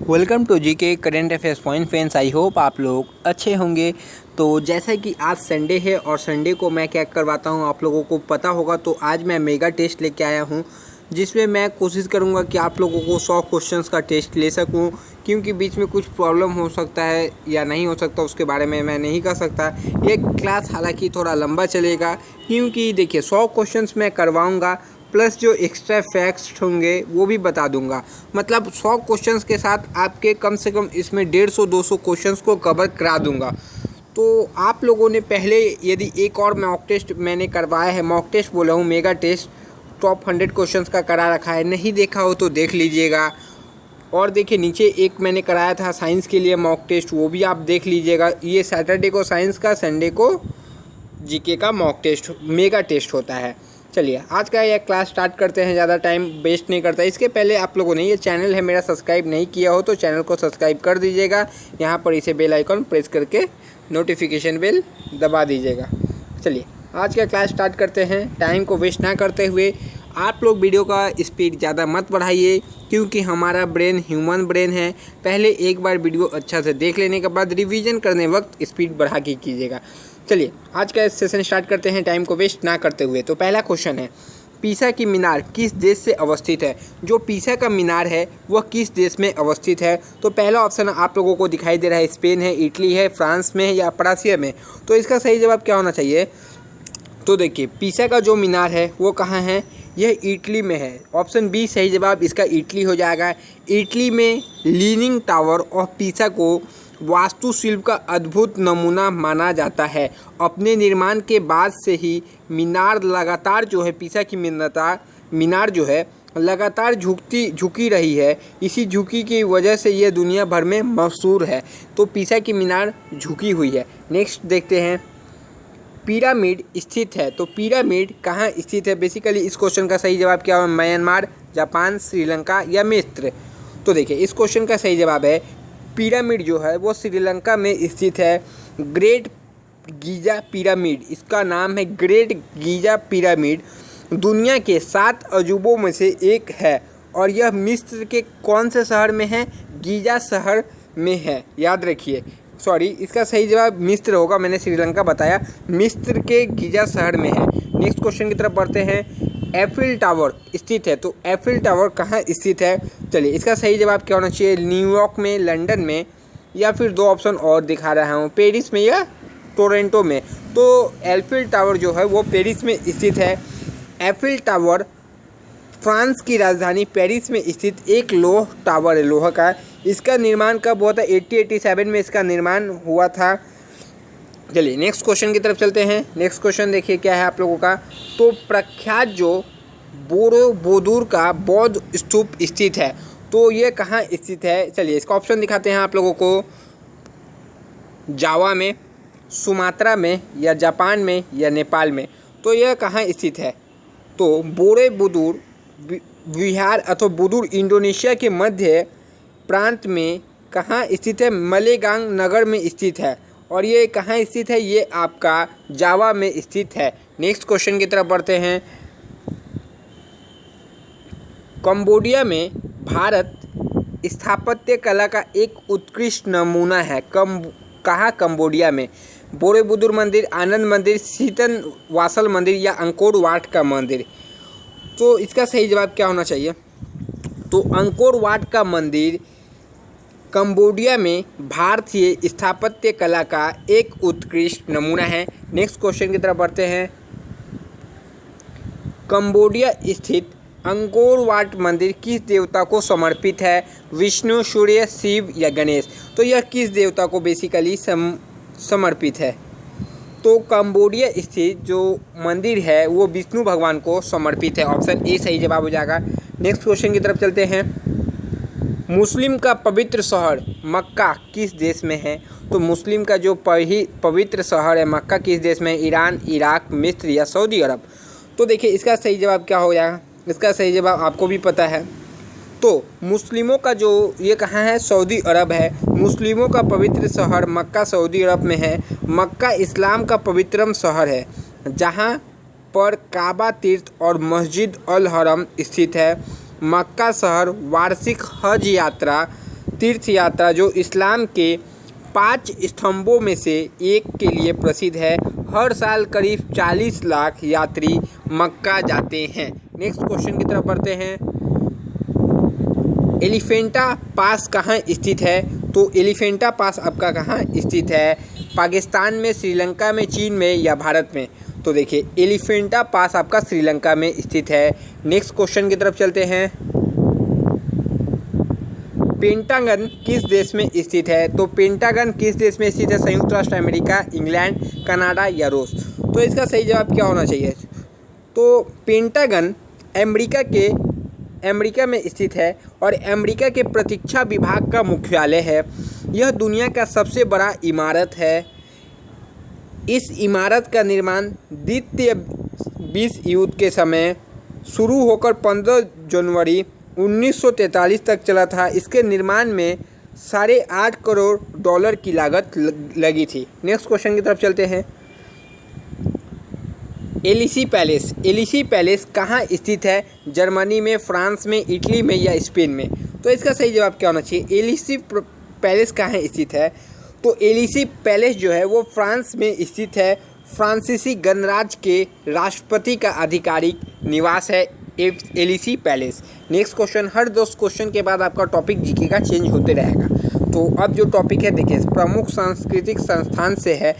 Welcome to जी के current affairs point friends. I hope आप लोग अच्छे होंगे। तो जैसा कि आज संडे है और संडे को मैं क्या करवाता हूँ आप लोगों को पता होगा। तो आज मैं मेगा टेस्ट लेके आया हूँ जिसमें मैं कोशिश करूँगा कि आप लोगों को 100 क्वेश्चंस का टेस्ट ले सकूँ, क्योंकि बीच में कुछ प्रॉब्लम हो सकता है या नहीं हो सकता उसके बारे में मैं नहीं कर सकता। ये क्लास हालांकि थोड़ा लंबा चलेगा क्योंकि देखिए 100 क्वेश्चंस मैं करवाऊँगा प्लस जो एक्स्ट्रा फैक्ट्स होंगे वो भी बता दूंगा। मतलब 100 क्वेश्चंस के साथ आपके कम से कम इसमें 150-200 क्वेश्चंस को कवर करा दूंगा। तो आप लोगों ने पहले यदि एक और मॉक टेस्ट मैंने करवाया है, मॉक टेस्ट बोला हूँ, मेगा टेस्ट टॉप 100 क्वेश्चंस का करा रखा है, नहीं देखा हो तो देख लीजिएगा। और देखिए नीचे एक मैंने कराया था साइंस के लिए मॉक टेस्ट, वो भी आप देख लीजिएगा। ये सैटरडे को साइंस का, संडे को जीके का मॉक टेस्ट मेगा टेस्ट होता है। चलिए आज का यह क्लास स्टार्ट करते हैं, ज़्यादा टाइम वेस्ट नहीं करता। इसके पहले आप लोगों ने ये चैनल है मेरा सब्सक्राइब नहीं किया हो तो चैनल को सब्सक्राइब कर दीजिएगा। यहाँ पर इसे बेल आइकन प्रेस करके नोटिफिकेशन बेल दबा दीजिएगा। चलिए आज का क्लास स्टार्ट करते हैं। टाइम को वेस्ट ना करते हुए आप लोग वीडियो का स्पीड ज़्यादा मत बढ़ाइए, क्योंकि हमारा ब्रेन ह्यूमन ब्रेन है। पहले एक बार वीडियो अच्छा से देख लेने के बाद रिवीजन करने वक्त स्पीड बढ़ा के कीजिएगा। चलिए आज का सेशन स्टार्ट करते हैं टाइम को वेस्ट ना करते हुए। तो पहला क्वेश्चन है, पीसा की मीनार किस देश से अवस्थित है? जो पीसा का मीनार है वह किस देश में अवस्थित है? तो पहला ऑप्शन आप लोगों को दिखाई दे रहा है, स्पेन है, इटली है, फ्रांस में है या फ्रांसिया में। तो इसका सही जवाब क्या होना चाहिए? तो देखिए पीसा का जो मीनार है वो कहाँ है? यह इटली में है। ऑप्शन बी सही जवाब इसका इटली हो जाएगा। इटली में लीनिंग टावर और पीसा को वास्तुशिल्प का अद्भुत नमूना माना जाता है। अपने निर्माण के बाद से ही मीनार लगातार जो है, पीसा की मीनार जो है लगातार झुकी रही है। इसी झुकी की वजह से यह दुनिया भर में मशहूर है। तो पीसा की मीनार झुकी हुई है। नेक्स्ट देखते हैं, पिरामिड स्थित है। तो पिरामिड कहाँ स्थित है? बेसिकली इस क्वेश्चन का सही जवाब क्या है? म्यांमार, जापान, श्रीलंका या मिस्र। तो देखिए इस क्वेश्चन का सही जवाब है पिरामिड जो है वो श्रीलंका में स्थित है। ग्रेट गीजा पिरामिड इसका नाम है। ग्रेट गीजा पिरामिड दुनिया के 7 अजूबों में से एक है और यह मिस्र के कौन से शहर में है? गीजा शहर में है, याद रखिए। सॉरी, इसका सही जवाब मिस्र होगा, मैंने श्रीलंका बताया। मिस्र के गीजा शहर में है। नेक्स्ट क्वेश्चन की तरफ बढ़ते हैं, एफिल टावर स्थित है। तो एफिल टावर कहाँ स्थित है? चलिए इसका सही जवाब क्या होना चाहिए? न्यूयॉर्क में, लंदन में या फिर दो ऑप्शन और दिखा रहा हूँ, पेरिस में या टोरंटो में। तो एफिल टावर जो है वो पेरिस में स्थित है। एफिल टावर फ्रांस की राजधानी पेरिस में स्थित एक लोह टावर है, लोहा का। इसका निर्माण कब हुआ था? 1887 में इसका निर्माण हुआ था। चलिए नेक्स्ट क्वेश्चन की तरफ चलते हैं। नेक्स्ट क्वेश्चन देखिए क्या है आप लोगों का। तो प्रख्यात जो बोरोबुदुर का बौद्ध स्तूप स्थित है, तो ये कहाँ स्थित है? चलिए इसका ऑप्शन दिखाते हैं आप लोगों को। जावा में, सुमात्रा में या जापान में या नेपाल में। तो यह कहाँ स्थित है? तो बोरोबुदुर विहार अथवा बुदुर इंडोनेशिया के मध्य प्रांत में कहाँ स्थित है? मलेगांग नगर में स्थित है। और ये कहाँ स्थित है? ये आपका जावा में स्थित है। नेक्स्ट क्वेश्चन की तरफ बढ़ते हैं। कंबोडिया में भारत स्थापत्य कला का एक उत्कृष्ट नमूना है। कहाँ? कंबोडिया में। बोरोबुदुर मंदिर, आनंद मंदिर, सीतन वासल मंदिर या अंकोर वाट का मंदिर। तो इसका सही जवाब क्या होना चाहिए? तो अंकोर वाट का मंदिर कंबोडिया में भारतीय स्थापत्य कला का एक उत्कृष्ट नमूना है। नेक्स्ट क्वेश्चन की तरफ बढ़ते हैं। कंबोडिया स्थित अंकोर वाट मंदिर किस देवता को समर्पित है? विष्णु, सूर्य, शिव या गणेश। तो यह किस देवता को बेसिकली समर्पित है? तो कंबोडिया स्थित जो मंदिर है वो विष्णु भगवान को समर्पित है। ऑप्शन ए सही जवाब हो जाएगा। नेक्स्ट क्वेश्चन की तरफ चलते हैं। मुस्लिम का पवित्र शहर मक्का किस देश में है? तो मुस्लिम का जो पवित्र शहर है मक्का किस देश में? ईरान, इराक, मिस्र या सऊदी अरब। तो देखिए इसका सही जवाब क्या हो जाएगा? इसका सही जवाब आपको भी पता है। तो मुस्लिमों का जो ये कहाँ है? सऊदी अरब है। मुस्लिमों का पवित्र शहर मक्का सऊदी अरब में है। मक्का इस्लाम का पवित्रम शहर है, जहाँ पर काबा तीर्थ और मस्जिद अल हरम स्थित है। मक्का शहर वार्षिक हज यात्रा तीर्थ यात्रा जो इस्लाम के 5 स्तंभों में से एक के लिए प्रसिद्ध है। हर साल करीब 40 लाख यात्री मक्का जाते हैं। नेक्स्ट क्वेश्चन की तरफ बढ़ते हैं। एलिफेंटा पास कहाँ स्थित है? तो एलिफेंटा पास आपका कहाँ स्थित है? पाकिस्तान में, श्रीलंका में, चीन में या भारत में? तो देखिए एलिफेंटा पास आपका श्रीलंका में स्थित है। नेक्स्ट क्वेश्चन की तरफ चलते हैं। पेंटागन किस देश में स्थित है? तो पेंटागन किस देश में स्थित है? संयुक्त राष्ट्र अमेरिका, इंग्लैंड, कनाडा या रूस? तो इसका सही जवाब क्या होना चाहिए? तो पेंटागन अमेरिका में स्थित है और अमेरिका के प्रतिरक्षा विभाग का मुख्यालय है। यह दुनिया का सबसे बड़ा इमारत है। इस इमारत का निर्माण द्वितीय विश्व युद्ध के समय शुरू होकर 15 जनवरी 1943 तक चला था। इसके निर्माण में $8.5 करोड़ की लागत लगी थी। नेक्स्ट क्वेश्चन की तरफ चलते हैं। एलिसी पैलेस कहाँ स्थित है? जर्मनी में, फ्रांस में, इटली में या स्पेन में? तो इसका सही जवाब क्या होना चाहिए? एलिसी पैलेस कहाँ स्थित है? तो एलिसी पैलेस जो है वो फ्रांस में स्थित है। फ्रांसीसी गणराज्य के राष्ट्रपति का आधिकारिक निवास है एलिसी पैलेस। नेक्स्ट क्वेश्चन, हर 2 क्वेश्चन के बाद आपका टॉपिक जीके का चेंज होते रहेगा। तो अब जो टॉपिक है देखिए, प्रमुख सांस्कृतिक संस्थान से है।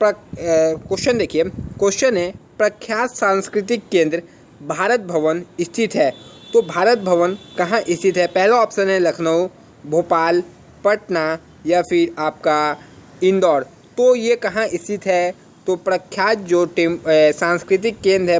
क्वेश्चन देखिए, क्वेश्चन है प्रख्यात सांस्कृतिक केंद्र भारत भवन स्थित है। तो भारत भवन कहाँ स्थित है? पहला ऑप्शन है लखनऊ, भोपाल, पटना या फिर आपका इंदौर। तो ये कहाँ स्थित है? तो प्रख्यात जो सांस्कृतिक केंद्र है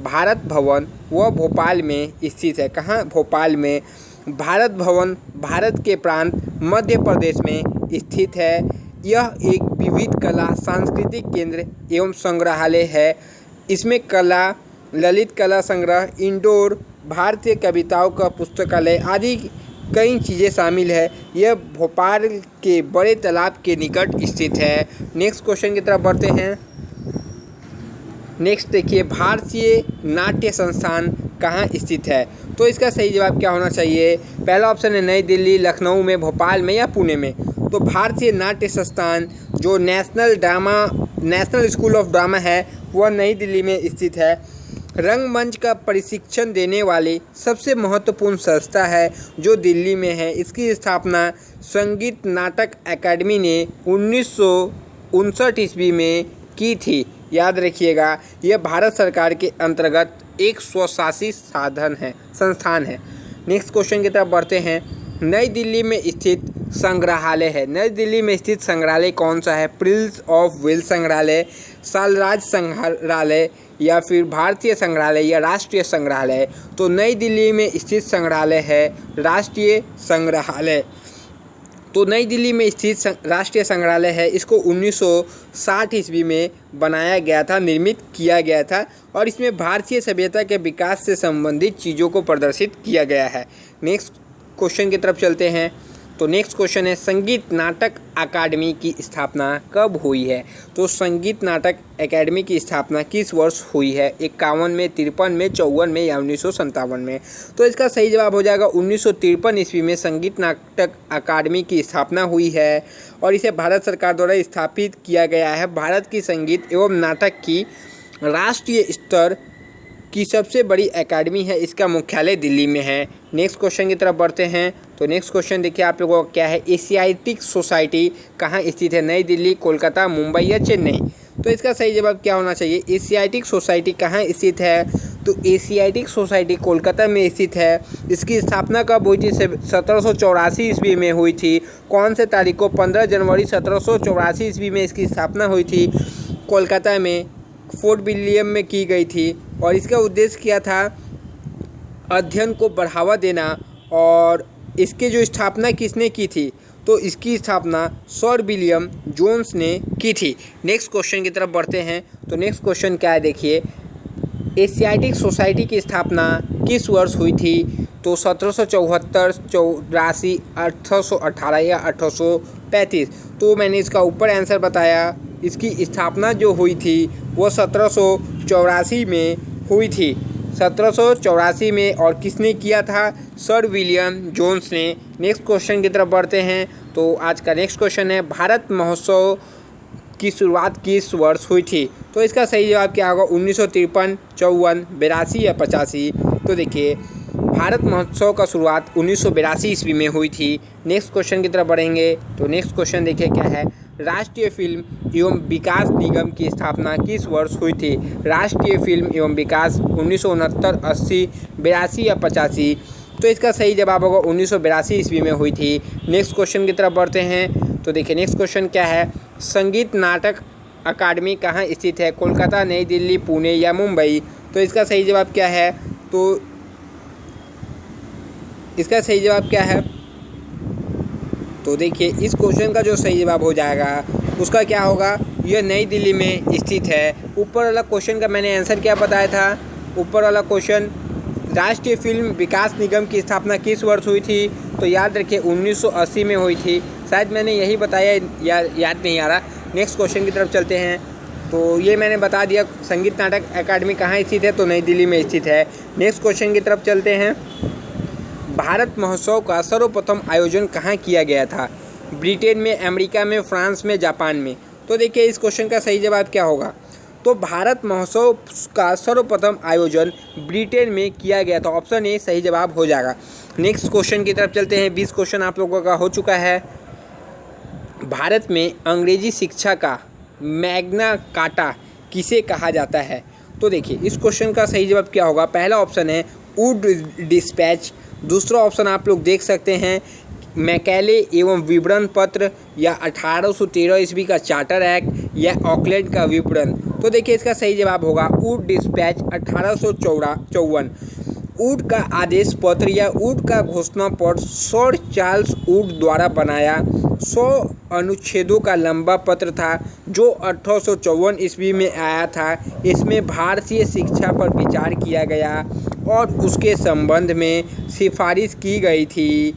भारत भवन वह भोपाल में स्थित है। कहाँ? भोपाल में। भारत भवन भारत के प्रांत मध्य प्रदेश में स्थित है। यह एक विविध कला सांस्कृतिक केंद्र एवं संग्रहालय है। इसमें कला, ललित कला संग्रह, इंडोर, भारतीय कविताओं का पुस्तकालय आदि कई चीज़ें शामिल है। यह भोपाल के बड़े तालाब के निकट स्थित है। नेक्स्ट क्वेश्चन की तरफ बढ़ते हैं। नेक्स्ट देखिए, भारतीय नाट्य संस्थान कहाँ स्थित है? तो इसका सही जवाब क्या होना चाहिए? पहला ऑप्शन है नई दिल्ली, लखनऊ में, भोपाल में या पुणे में? तो भारतीय नाट्य संस्थान जो नेशनल स्कूल ऑफ ड्रामा है वह नई दिल्ली में स्थित है। रंगमंच का प्रशिक्षण देने वाली सबसे महत्वपूर्ण संस्था है जो दिल्ली में है। इसकी स्थापना संगीत नाटक अकादमी ने 1959 ईस्वी में की थी। याद रखिएगा, यह भारत सरकार के अंतर्गत एक स्वशासित संस्थान है। नेक्स्ट क्वेश्चन की तरफ बढ़ते हैं। नई दिल्ली में स्थित संग्रहालय है। नई दिल्ली में स्थित संग्रहालय कौन सा है? प्रिंस ऑफ वेल्स संग्रहालय, सालराज संग्रहालय या फिर भारतीय संग्रहालय या राष्ट्रीय संग्रहालय? तो नई दिल्ली में स्थित संग्रहालय है राष्ट्रीय संग्रहालय। तो नई दिल्ली में स्थित राष्ट्रीय संग्रहालय है, इसको 1960 ईस्वी में बनाया गया था, निर्मित किया गया था और इसमें भारतीय सभ्यता के विकास से संबंधित चीज़ों को प्रदर्शित किया गया है। नेक्स्ट क्वेश्चन की तरफ चलते हैं। तो नेक्स्ट क्वेश्चन है संगीत नाटक अकादमी की स्थापना कब हुई है? तो संगीत नाटक अकादमी की स्थापना किस वर्ष हुई है? 51 में, 53 में, 54 में या 1957 में? तो इसका सही जवाब हो जाएगा 1953 ईस्वी में संगीत नाटक अकादमी की स्थापना हुई है और इसे भारत सरकार द्वारा स्थापित किया गया है। भारत की संगीत एवं नाटक की राष्ट्रीय स्तर की सबसे बड़ी एकेडमी है। इसका मुख्यालय दिल्ली में है। नेक्स्ट क्वेश्चन की तरफ बढ़ते हैं। तो नेक्स्ट क्वेश्चन देखिए आप लोगों को क्या है, एशियाटिक सोसाइटी कहाँ स्थित है? नई दिल्ली, कोलकाता, मुंबई या चेन्नई? तो इसका सही जवाब क्या होना चाहिए? एशियाटिक सोसाइटी कहाँ स्थित है? तो एशियाटिक सोसाइटी कोलकाता में स्थित है। इसकी स्थापना कब हुई थी? 1784 ईस्वी में हुई थी। कौन से तारीख को? 15 जनवरी 1784 ईस्वी में इसकी स्थापना हुई थी। कोलकाता में फोर्ट विलियम में की गई थी और इसका उद्देश्य क्या था? अध्ययन को बढ़ावा देना। और इसकी जो स्थापना किसने की थी? तो इसकी स्थापना सर विलियम जोन्स ने की थी। नेक्स्ट क्वेश्चन की तरफ बढ़ते हैं। तो नेक्स्ट क्वेश्चन क्या है देखिए, एशियाटिक सोसाइटी की स्थापना किस वर्ष हुई थी? तो 1774, 84, 1818 या 1835? तो मैंने इसका ऊपर आंसर बताया। इसकी स्थापना जो हुई थी वो 1784 में हुई थी। 1784 में। और किसने किया था? सर विलियम जोन्स ने। नेक्स्ट क्वेश्चन की तरफ बढ़ते हैं। तो आज का नेक्स्ट क्वेश्चन है, भारत महोत्सव की शुरुआत किस वर्ष हुई थी? तो इसका सही जवाब क्या होगा? 1953, 54, 82 या 85? तो देखिए, भारत महोत्सव का शुरुआत 1982 ईस्वी में हुई थी। नेक्स्ट क्वेश्चन की तरफ बढ़ेंगे। तो नेक्स्ट क्वेश्चन देखिए क्या है, राष्ट्रीय फिल्म एवं विकास निगम की स्थापना किस वर्ष हुई थी? राष्ट्रीय फिल्म एवं विकास 1969, 80, 82 या 85? तो इसका सही जवाब होगा 1982 ईस्वी में हुई थी। नेक्स्ट क्वेश्चन की तरफ बढ़ते हैं। तो देखिए नेक्स्ट क्वेश्चन क्या है, संगीत नाटक अकादमी कहाँ स्थित है? कोलकाता, नई दिल्ली, पुणे या मुंबई? तो इसका सही जवाब क्या है? तो इसका सही जवाब क्या है? तो देखिए, इस क्वेश्चन का जो सही जवाब हो जाएगा उसका क्या होगा? यह नई दिल्ली में स्थित है। ऊपर वाला क्वेश्चन का मैंने आंसर क्या बताया था? ऊपर वाला क्वेश्चन, राष्ट्रीय फिल्म विकास निगम की स्थापना किस वर्ष हुई थी? तो याद रखिए 1980 में हुई थी। शायद मैंने यही बताया, याद नहीं आ रहा। नेक्स्ट क्वेश्चन की तरफ चलते हैं। तो ये मैंने बता दिया, संगीत नाटक अकादमी कहाँ स्थित है? तो नई दिल्ली में स्थित है। नेक्स्ट क्वेश्चन की तरफ चलते हैं। भारत महोत्सव का सर्वप्रथम आयोजन कहाँ किया गया था? ब्रिटेन में, अमेरिका में, फ्रांस में, जापान में? तो देखिए, इस क्वेश्चन का सही जवाब क्या होगा? तो भारत महोत्सव का सर्वप्रथम आयोजन ब्रिटेन में किया गया था। ऑप्शन ए सही जवाब हो जाएगा। नेक्स्ट क्वेश्चन की तरफ चलते हैं। 20 क्वेश्चन आप लोगों का हो चुका है। भारत में अंग्रेजी शिक्षा का मैग्ना कार्टा किसे कहा जाता है? तो देखिए, इस क्वेश्चन का सही जवाब क्या होगा? पहला ऑप्शन है वुड डिस्पैच। दूसरा ऑप्शन आप लोग देख सकते हैं मैकेले एवं विवरण पत्र, या 1813 ईस्वी का चार्टर एक्ट, या ऑकलैंड का विवरण? तो देखिए, इसका सही जवाब होगा वुड डिस्पैच 1854। वुड का आदेश पत्र या वुड का घोषणा पत्र सर चार्ल्स वुड द्वारा बनाया 100 अनुच्छेदों का लंबा पत्र था, जो 1854 ईस्वी में आया था। इसमें भारतीय शिक्षा पर विचार किया गया और उसके संबंध में सिफारिश की गई थी।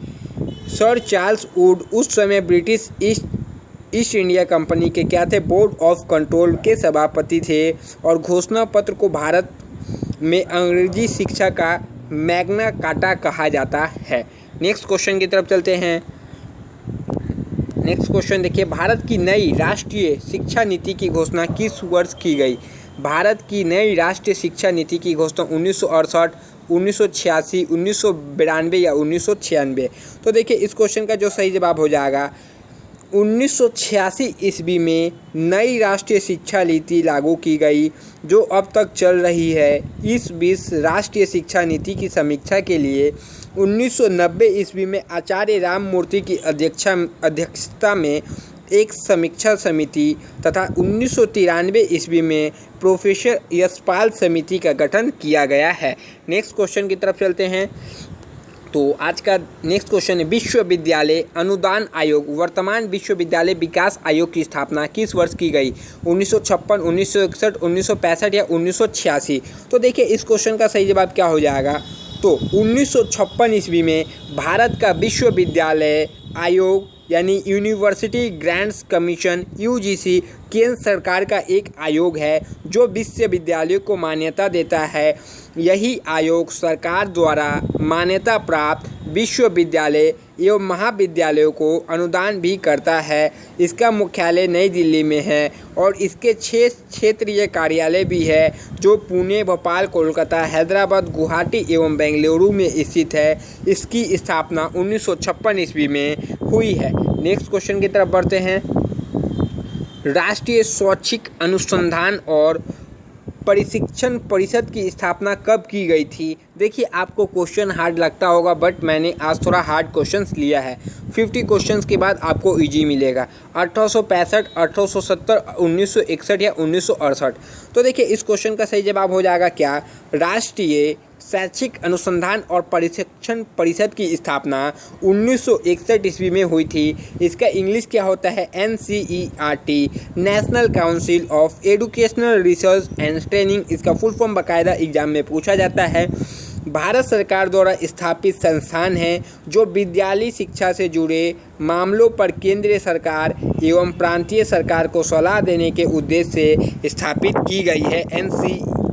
सर चार्ल्स वुड उस समय ब्रिटिश ईस्ट इंडिया कंपनी के क्या थे? बोर्ड ऑफ कंट्रोल के सभापति थे। और घोषणा पत्र को भारत में अंग्रेजी शिक्षा का मैग्ना कार्टा कहा जाता है। नेक्स्ट क्वेश्चन की तरफ चलते हैं। नेक्स्ट क्वेश्चन देखिए, भारत की नई राष्ट्रीय शिक्षा नीति की घोषणा किस वर्ष की गई? भारत की नई राष्ट्रीय शिक्षा नीति की घोषणा 1968, 1986, 1992 या 1996? तो देखिए, इस क्वेश्चन का जो सही जवाब हो जाएगा 1986 ईस्वी में नई राष्ट्रीय शिक्षा नीति लागू की गई, जो अब तक चल रही है। इस बीच राष्ट्रीय शिक्षा नीति की समीक्षा के लिए 1990 ईस्वी में आचार्य राममूर्ति की अध्यक्षता में एक समीक्षा समिति तथा 1993 ईस्वी में प्रोफेसर यशपाल समिति का गठन किया गया है। नेक्स्ट क्वेश्चन की तरफ चलते हैं। तो आज का नेक्स्ट क्वेश्चन है, विश्वविद्यालय अनुदान आयोग वर्तमान विश्वविद्यालय विकास आयोग की स्थापना किस वर्ष की गई? 1956, 1961, 1965 या 1986? तो देखिए, इस क्वेश्चन का सही जवाब क्या हो जाएगा? तो 1956 ईस्वी में भारत का विश्वविद्यालय आयोग यानी यूनिवर्सिटी ग्रांट्स कमीशन यूजीसी केंद्र सरकार का एक आयोग है जो विश्वविद्यालयों को मान्यता देता है। यही आयोग सरकार द्वारा मान्यता प्राप्त विश्वविद्यालय एवं महाविद्यालयों को अनुदान भी करता है। इसका मुख्यालय नई दिल्ली में है और इसके 6 क्षेत्रीय कार्यालय भी है, जो पुणे, भोपाल, कोलकाता, हैदराबाद, गुवाहाटी एवं बेंगलुरु में स्थित है। इसकी स्थापना 1956 ईस्वी में हुई है। नेक्स्ट क्वेश्चन की तरफ बढ़ते हैं। राष्ट्रीय शैक्षिक अनुसंधान और प्रशिक्षण परिषद की स्थापना कब की गई थी? देखिए, आपको क्वेश्चन हार्ड लगता होगा, बट मैंने आज थोड़ा हार्ड क्वेश्चंस लिया है। 50 क्वेश्चंस के बाद आपको इजी मिलेगा। 1865, 1870, 1961 या 1968? तो देखिए, इस क्वेश्चन का सही जवाब हो जाएगा क्या? राष्ट्रीय शैक्षिक अनुसंधान और प्रशिक्षण परिषद की स्थापना 1961 ईस्वी में हुई थी। इसका इंग्लिश क्या होता है? NCERT, national council of educational research and training. इसका फुल फॉर्म बाकायदा एग्जाम में पूछा जाता है। भारत सरकार द्वारा स्थापित संस्थान है जो विद्यालयी शिक्षा से जुड़े मामलों पर केंद्रीय सरकार एवं प्रांतीय सरकार को सलाह देने के उद्देश्य से स्थापित की गई है।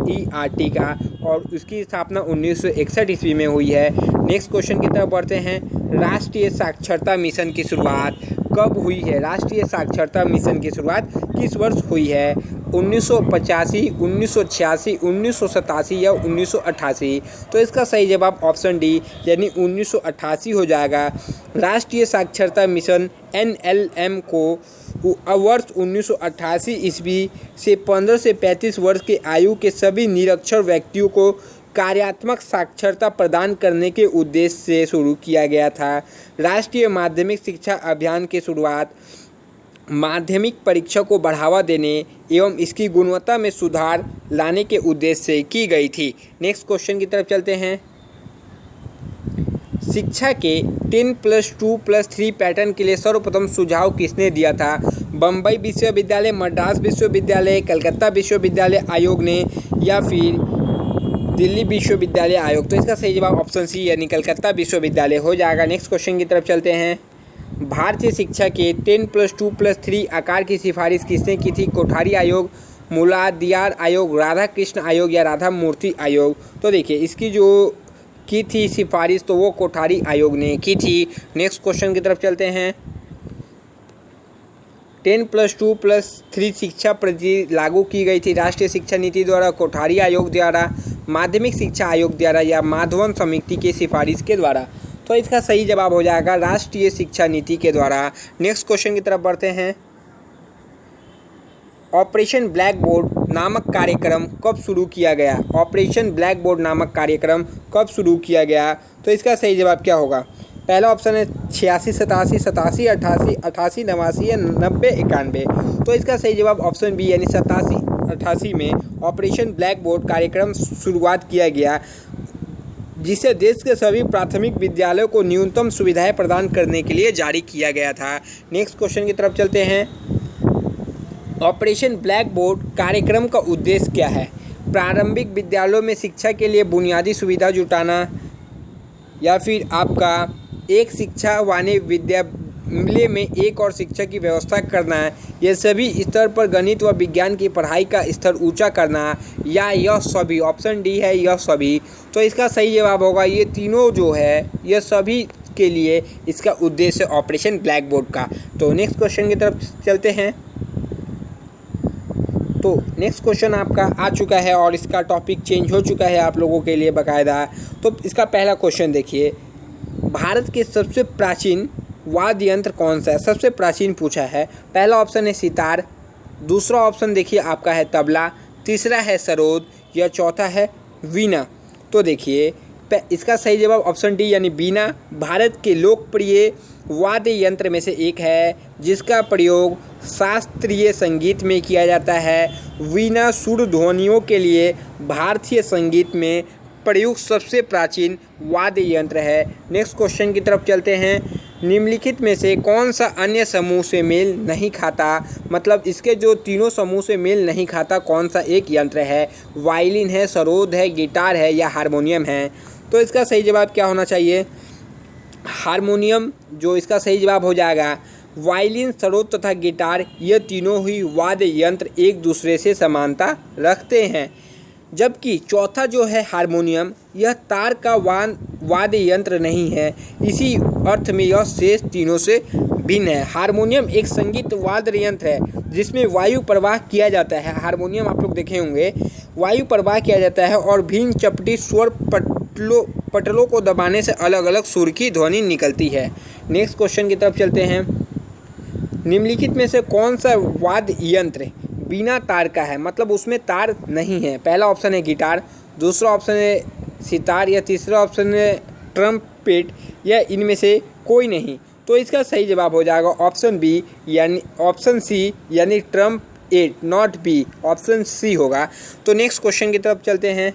NCERT का, और उसकी स्थापना 1961 ईस्वी में हुई है। नेक्स्ट क्वेश्चन की तरफ बढ़ते हैं। राष्ट्रीय साक्षरता मिशन की शुरुआत कब हुई है? राष्ट्रीय साक्षरता मिशन की शुरुआत किस वर्ष हुई है? 1985, 1986, 1987 या 1988? तो इसका सही जवाब ऑप्शन डी यानी 1988 हो जाएगा। राष्ट्रीय साक्षरता मिशन NLM को वर्ष 1988 ईस्वी से 15 से 35 वर्ष के आयु के सभी निरक्षर व्यक्तियों को कार्यात्मक साक्षरता प्रदान करने के उद्देश्य से शुरू किया गया था। राष्ट्रीय माध्यमिक शिक्षा अभियान की शुरुआत माध्यमिक परीक्षा को बढ़ावा देने एवं इसकी गुणवत्ता में सुधार लाने के उद्देश्य से की गई थी। नेक्स्ट क्वेश्चन की तरफ चलते हैं। शिक्षा के 10+2+3 पैटर्न के लिए सर्वप्रथम सुझाव किसने दिया था? बम्बई विश्वविद्यालय, मद्रास विश्वविद्यालय, कलकत्ता विश्वविद्यालय आयोग ने, या फिर दिल्ली विश्वविद्यालय आयोग? तो इसका सही जवाब ऑप्शन सी यानी कलकत्ता विश्वविद्यालय हो जाएगा। नेक्स्ट क्वेश्चन की तरफ चलते हैं। भारतीय शिक्षा के 10+2+3 आकार की सिफारिश किसने की थी? कोठारी आयोग, मुलादियार आयोग, राधा कृष्ण आयोग या राधा मूर्ति आयोग? तो देखिए इसकी जो की थी सिफारिश तो वो कोठारी आयोग ने की थी। नेक्स्ट क्वेश्चन की तरफ चलते हैं। 10+2+3 शिक्षा पद्धति लागू की गई थी राष्ट्रीय शिक्षा नीति द्वारा, कोठारी आयोग द्वारा, माध्यमिक शिक्षा आयोग द्वारा या माधवन समिति की सिफारिश के द्वारा? तो इसका सही जवाब हो जाएगा राष्ट्रीय शिक्षा नीति के द्वारा। नेक्स्ट क्वेश्चन की तरफ बढ़ते हैं। ऑपरेशन ब्लैक बोर्ड नामक कार्यक्रम कब शुरू किया गया? ऑपरेशन ब्लैक बोर्ड नामक कार्यक्रम कब शुरू किया गया? तो इसका सही जवाब क्या होगा? पहला ऑप्शन है 86, 87, 87, 88, 88, 89 या 90, 91? तो इसका सही जवाब ऑप्शन बी यानी 87, 88 में ऑपरेशन ब्लैक बोर्ड कार्यक्रम शुरुआत किया गया, जिसे देश के सभी प्राथमिक विद्यालयों को न्यूनतम सुविधाएं प्रदान करने के लिए जारी किया गया था। नेक्स्ट क्वेश्चन की तरफ चलते हैं। ऑपरेशन ब्लैक बोर्ड कार्यक्रम का उद्देश्य क्या है? प्रारंभिक विद्यालयों में शिक्षा के लिए बुनियादी सुविधा जुटाना, या फिर आपका एक शिक्षा वाले विद्यालय में एक और शिक्षक की व्यवस्था करना, यह सभी स्तर पर गणित व विज्ञान की पढ़ाई का स्तर ऊंचा करना, या यह सभी? ऑप्शन डी है यह सभी। तो इसका सही जवाब होगा ये तीनों जो है यह सभी के लिए इसका उद्देश्य ऑपरेशन ब्लैक बोर्ड का। तो नेक्स्ट क्वेश्चन की तरफ चलते हैं। तो नेक्स्ट क्वेश्चन आपका आ चुका है और इसका टॉपिक चेंज हो चुका है आप लोगों के लिए बाकायदा। तो इसका पहला क्वेश्चन देखिए, भारत के सबसे प्राचीन वाद्य यंत्र कौन सा है? सबसे प्राचीन पूछा है। पहला ऑप्शन है सितार, दूसरा ऑप्शन देखिए आपका है तबला, तीसरा है सरोद या चौथा है वीणा? तो देखिए इसका सही जवाब ऑप्शन डी यानी वीणा भारत के लोकप्रिय वाद्य यंत्र में से एक है, जिसका प्रयोग शास्त्रीय संगीत में किया जाता है। वीणा सुर ध्वनियों के लिए भारतीय संगीत में प्रयुक्त सबसे प्राचीन वाद्य यंत्र है। नेक्स्ट क्वेश्चन की तरफ चलते हैं। निम्नलिखित में से कौन सा अन्य समूह से मेल नहीं खाता? मतलब इसके जो तीनों समूह से मेल नहीं खाता कौन सा एक यंत्र है? वायलिन है, सरोद है, गिटार है या हारमोनियम है? तो इसका सही जवाब क्या होना चाहिए? हारमोनियम जो इसका सही जवाब हो जाएगा। वायलिन, सरोद तथा गिटार ये तीनों ही वाद्य यंत्र एक दूसरे से समानता रखते हैं, जबकि चौथा जो है हारमोनियम यह तार का वाद्य यंत्र नहीं है, इसी अर्थ में यह शेष तीनों से भिन्न है। हारमोनियम एक संगीत वाद्य यंत्र है जिसमें वायु प्रवाह किया जाता है। हारमोनियम आप लोग देखे होंगे वायु प्रवाह किया जाता है और भिन्न चपटी स्वर पटलों को दबाने से अलग अलग सुर की ध्वनि निकलती है। नेक्स्ट क्वेश्चन की तरफ चलते हैं। निम्नलिखित में से कौन सा वाद्य यंत्र बिना तार का है? मतलब उसमें तार नहीं है। पहला ऑप्शन है गिटार, दूसरा ऑप्शन है सितार या तीसरा ऑप्शन है ट्रम्पेट या इनमें से कोई नहीं? तो इसका सही जवाब हो जाएगा ऑप्शन बी यानी ऑप्शन सी यानी trumpet, not B, option C होगा। तो नेक्स्ट क्वेश्चन की तरफ चलते हैं।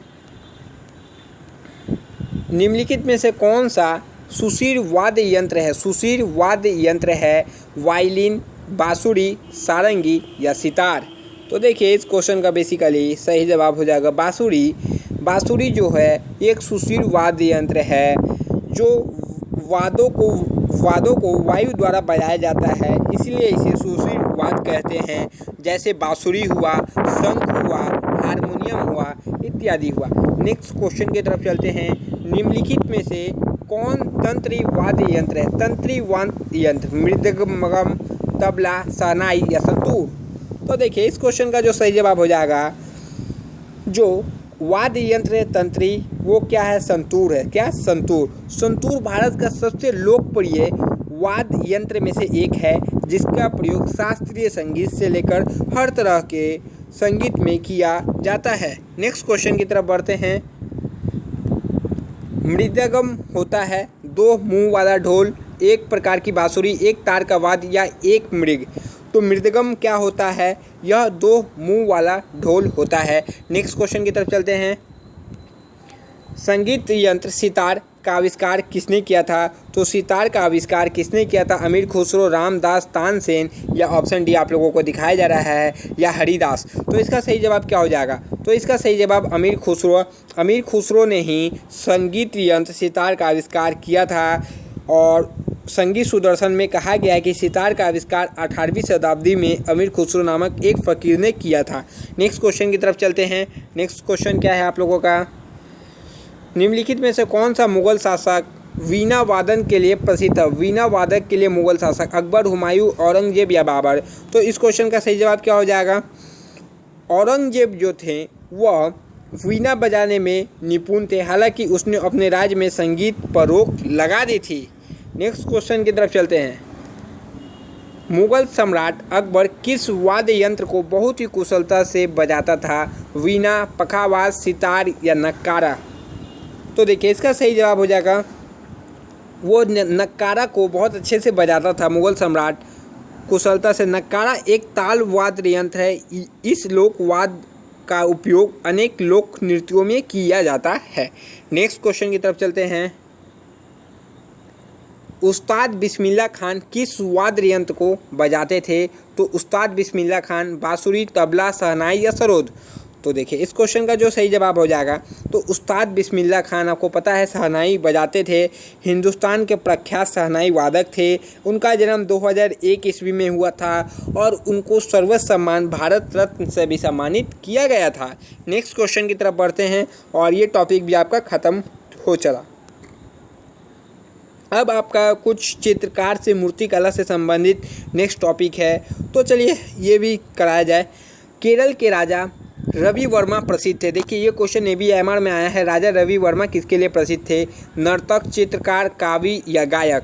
निम्नलिखित में से कौन सा सुशीर वाद्य यंत्र है? सुशीर वाद्य यंत्र है वायलिन, बांसुरी, सारंगी या सितार? तो देखिए इस क्वेश्चन का बेसिकली सही जवाब हो जाएगा बांसुरी। बांसुरी जो है एक सुशीर वाद्य यंत्र है जो वाद्यों को वायु द्वारा बजाया जाता है, इसलिए इसे सुशीर वाद्य कहते हैं। जैसे बांसुरी हुआ, शंख हुआ, हारमोनियम हुआ, इत्यादि हुआ। नेक्स्ट क्वेश्चन की तरफ चलते हैं। निम्नलिखित में से कौन तंत्री वाद्य यंत्र है? तंत्री वाद्य यंत्र मृदंगम, तबला, शहनाई या संतूर? तो देखिए इस क्वेश्चन का जो सही जवाब हो जाएगा, जो वाद्य यंत्र है तंत्री, वो क्या है? संतूर है। क्या? संतूर। संतूर भारत का सबसे लोकप्रिय वाद्य यंत्र में से एक है, जिसका प्रयोग शास्त्रीय संगीत से लेकर हर तरह के संगीत में किया जाता है। नेक्स्ट क्वेश्चन की तरफ बढ़ते हैं। मृदंगम होता है दो मुंह वाला ढोल, एक प्रकार की बांसुरी, एक तार का वाद्य या एक मृग। तो मृदंगम क्या होता है? यह दो मुंह वाला ढोल होता है। नेक्स्ट क्वेश्चन की तरफ चलते हैं। संगीत यंत्र सितार का आविष्कार किसने किया था? तो सितार का आविष्कार किसने किया था? अमीर खुसरो, रामदास, तानसेन या ऑप्शन डी आप लोगों को दिखाया जा रहा है या हरिदास? तो इसका सही जवाब क्या हो जाएगा? तो इसका सही जवाब अमीर खुसरो ने ही संगीत यंत्र सितार का आविष्कार किया था। और संगीत सुदर्शन में कहा गया है कि सितार का आविष्कार 18वीं शताब्दी में अमीर खुसरो नामक एक फ़कीर ने किया था। नेक्स्ट क्वेश्चन की तरफ चलते हैं। नेक्स्ट क्वेश्चन क्या है आप लोगों का? निम्नलिखित में से कौन सा मुगल शासक वीणा वादन के लिए प्रसिद्ध था? वीणा वादक के लिए मुगल शासक अकबर, हुमायूं, औरंगजेब या बाबर? तो इस क्वेश्चन का सही जवाब क्या हो जाएगा? औरंगजेब जो थे वह वीणा बजाने में निपुण थे, हालांकि उसने अपने राज्य में संगीत पर रोक लगा दी थी। नेक्स्ट क्वेश्चन की तरफ चलते हैं। मुगल सम्राट अकबर किस वाद्य यंत्र को बहुत ही कुशलता से बजाता था? वीणा, पखावाज, सितार या नक्कारा? तो देखिए इसका सही जवाब हो जाएगा, वो नक्कारा को बहुत अच्छे से बजाता था मुगल सम्राट कुशलता से। नक्कारा एक ताल वाद्य यंत्र है। इस लोक वाद्य का उपयोग अनेक लोक नृत्यों में किया जाता है। नेक्स्ट क्वेश्चन की तरफ चलते हैं। उस्ताद बिस्मिल्लाह खान किस वाद्य यंत्र को बजाते थे? तो उस्ताद बिस्मिल्लाह खान बांसुरी, तबला, शहनाई या सरोद? तो देखिए इस क्वेश्चन का जो सही जवाब हो जाएगा, तो उस्ताद बिस्मिल्लाह खान आपको पता है शहनाई बजाते थे, हिंदुस्तान के प्रख्यात शहनाई वादक थे। उनका जन्म 2001 ईस्वी में हुआ था और उनको सर्वोच्च सम्मान भारत रत्न से भी सम्मानित किया गया था। नेक्स्ट क्वेश्चन की तरफ बढ़ते हैं और ये टॉपिक भी आपका ख़त्म हो चला। अब आपका कुछ चित्रकार से मूर्तिकला से संबंधित नेक्स्ट टॉपिक है, तो चलिए ये भी कराया जाए। केरल के राजा रवि वर्मा प्रसिद्ध थे। देखिए ये क्वेश्चन ABMR में आया है। राजा रवि वर्मा किसके लिए प्रसिद्ध थे? नर्तक, चित्रकार, कवि या गायक?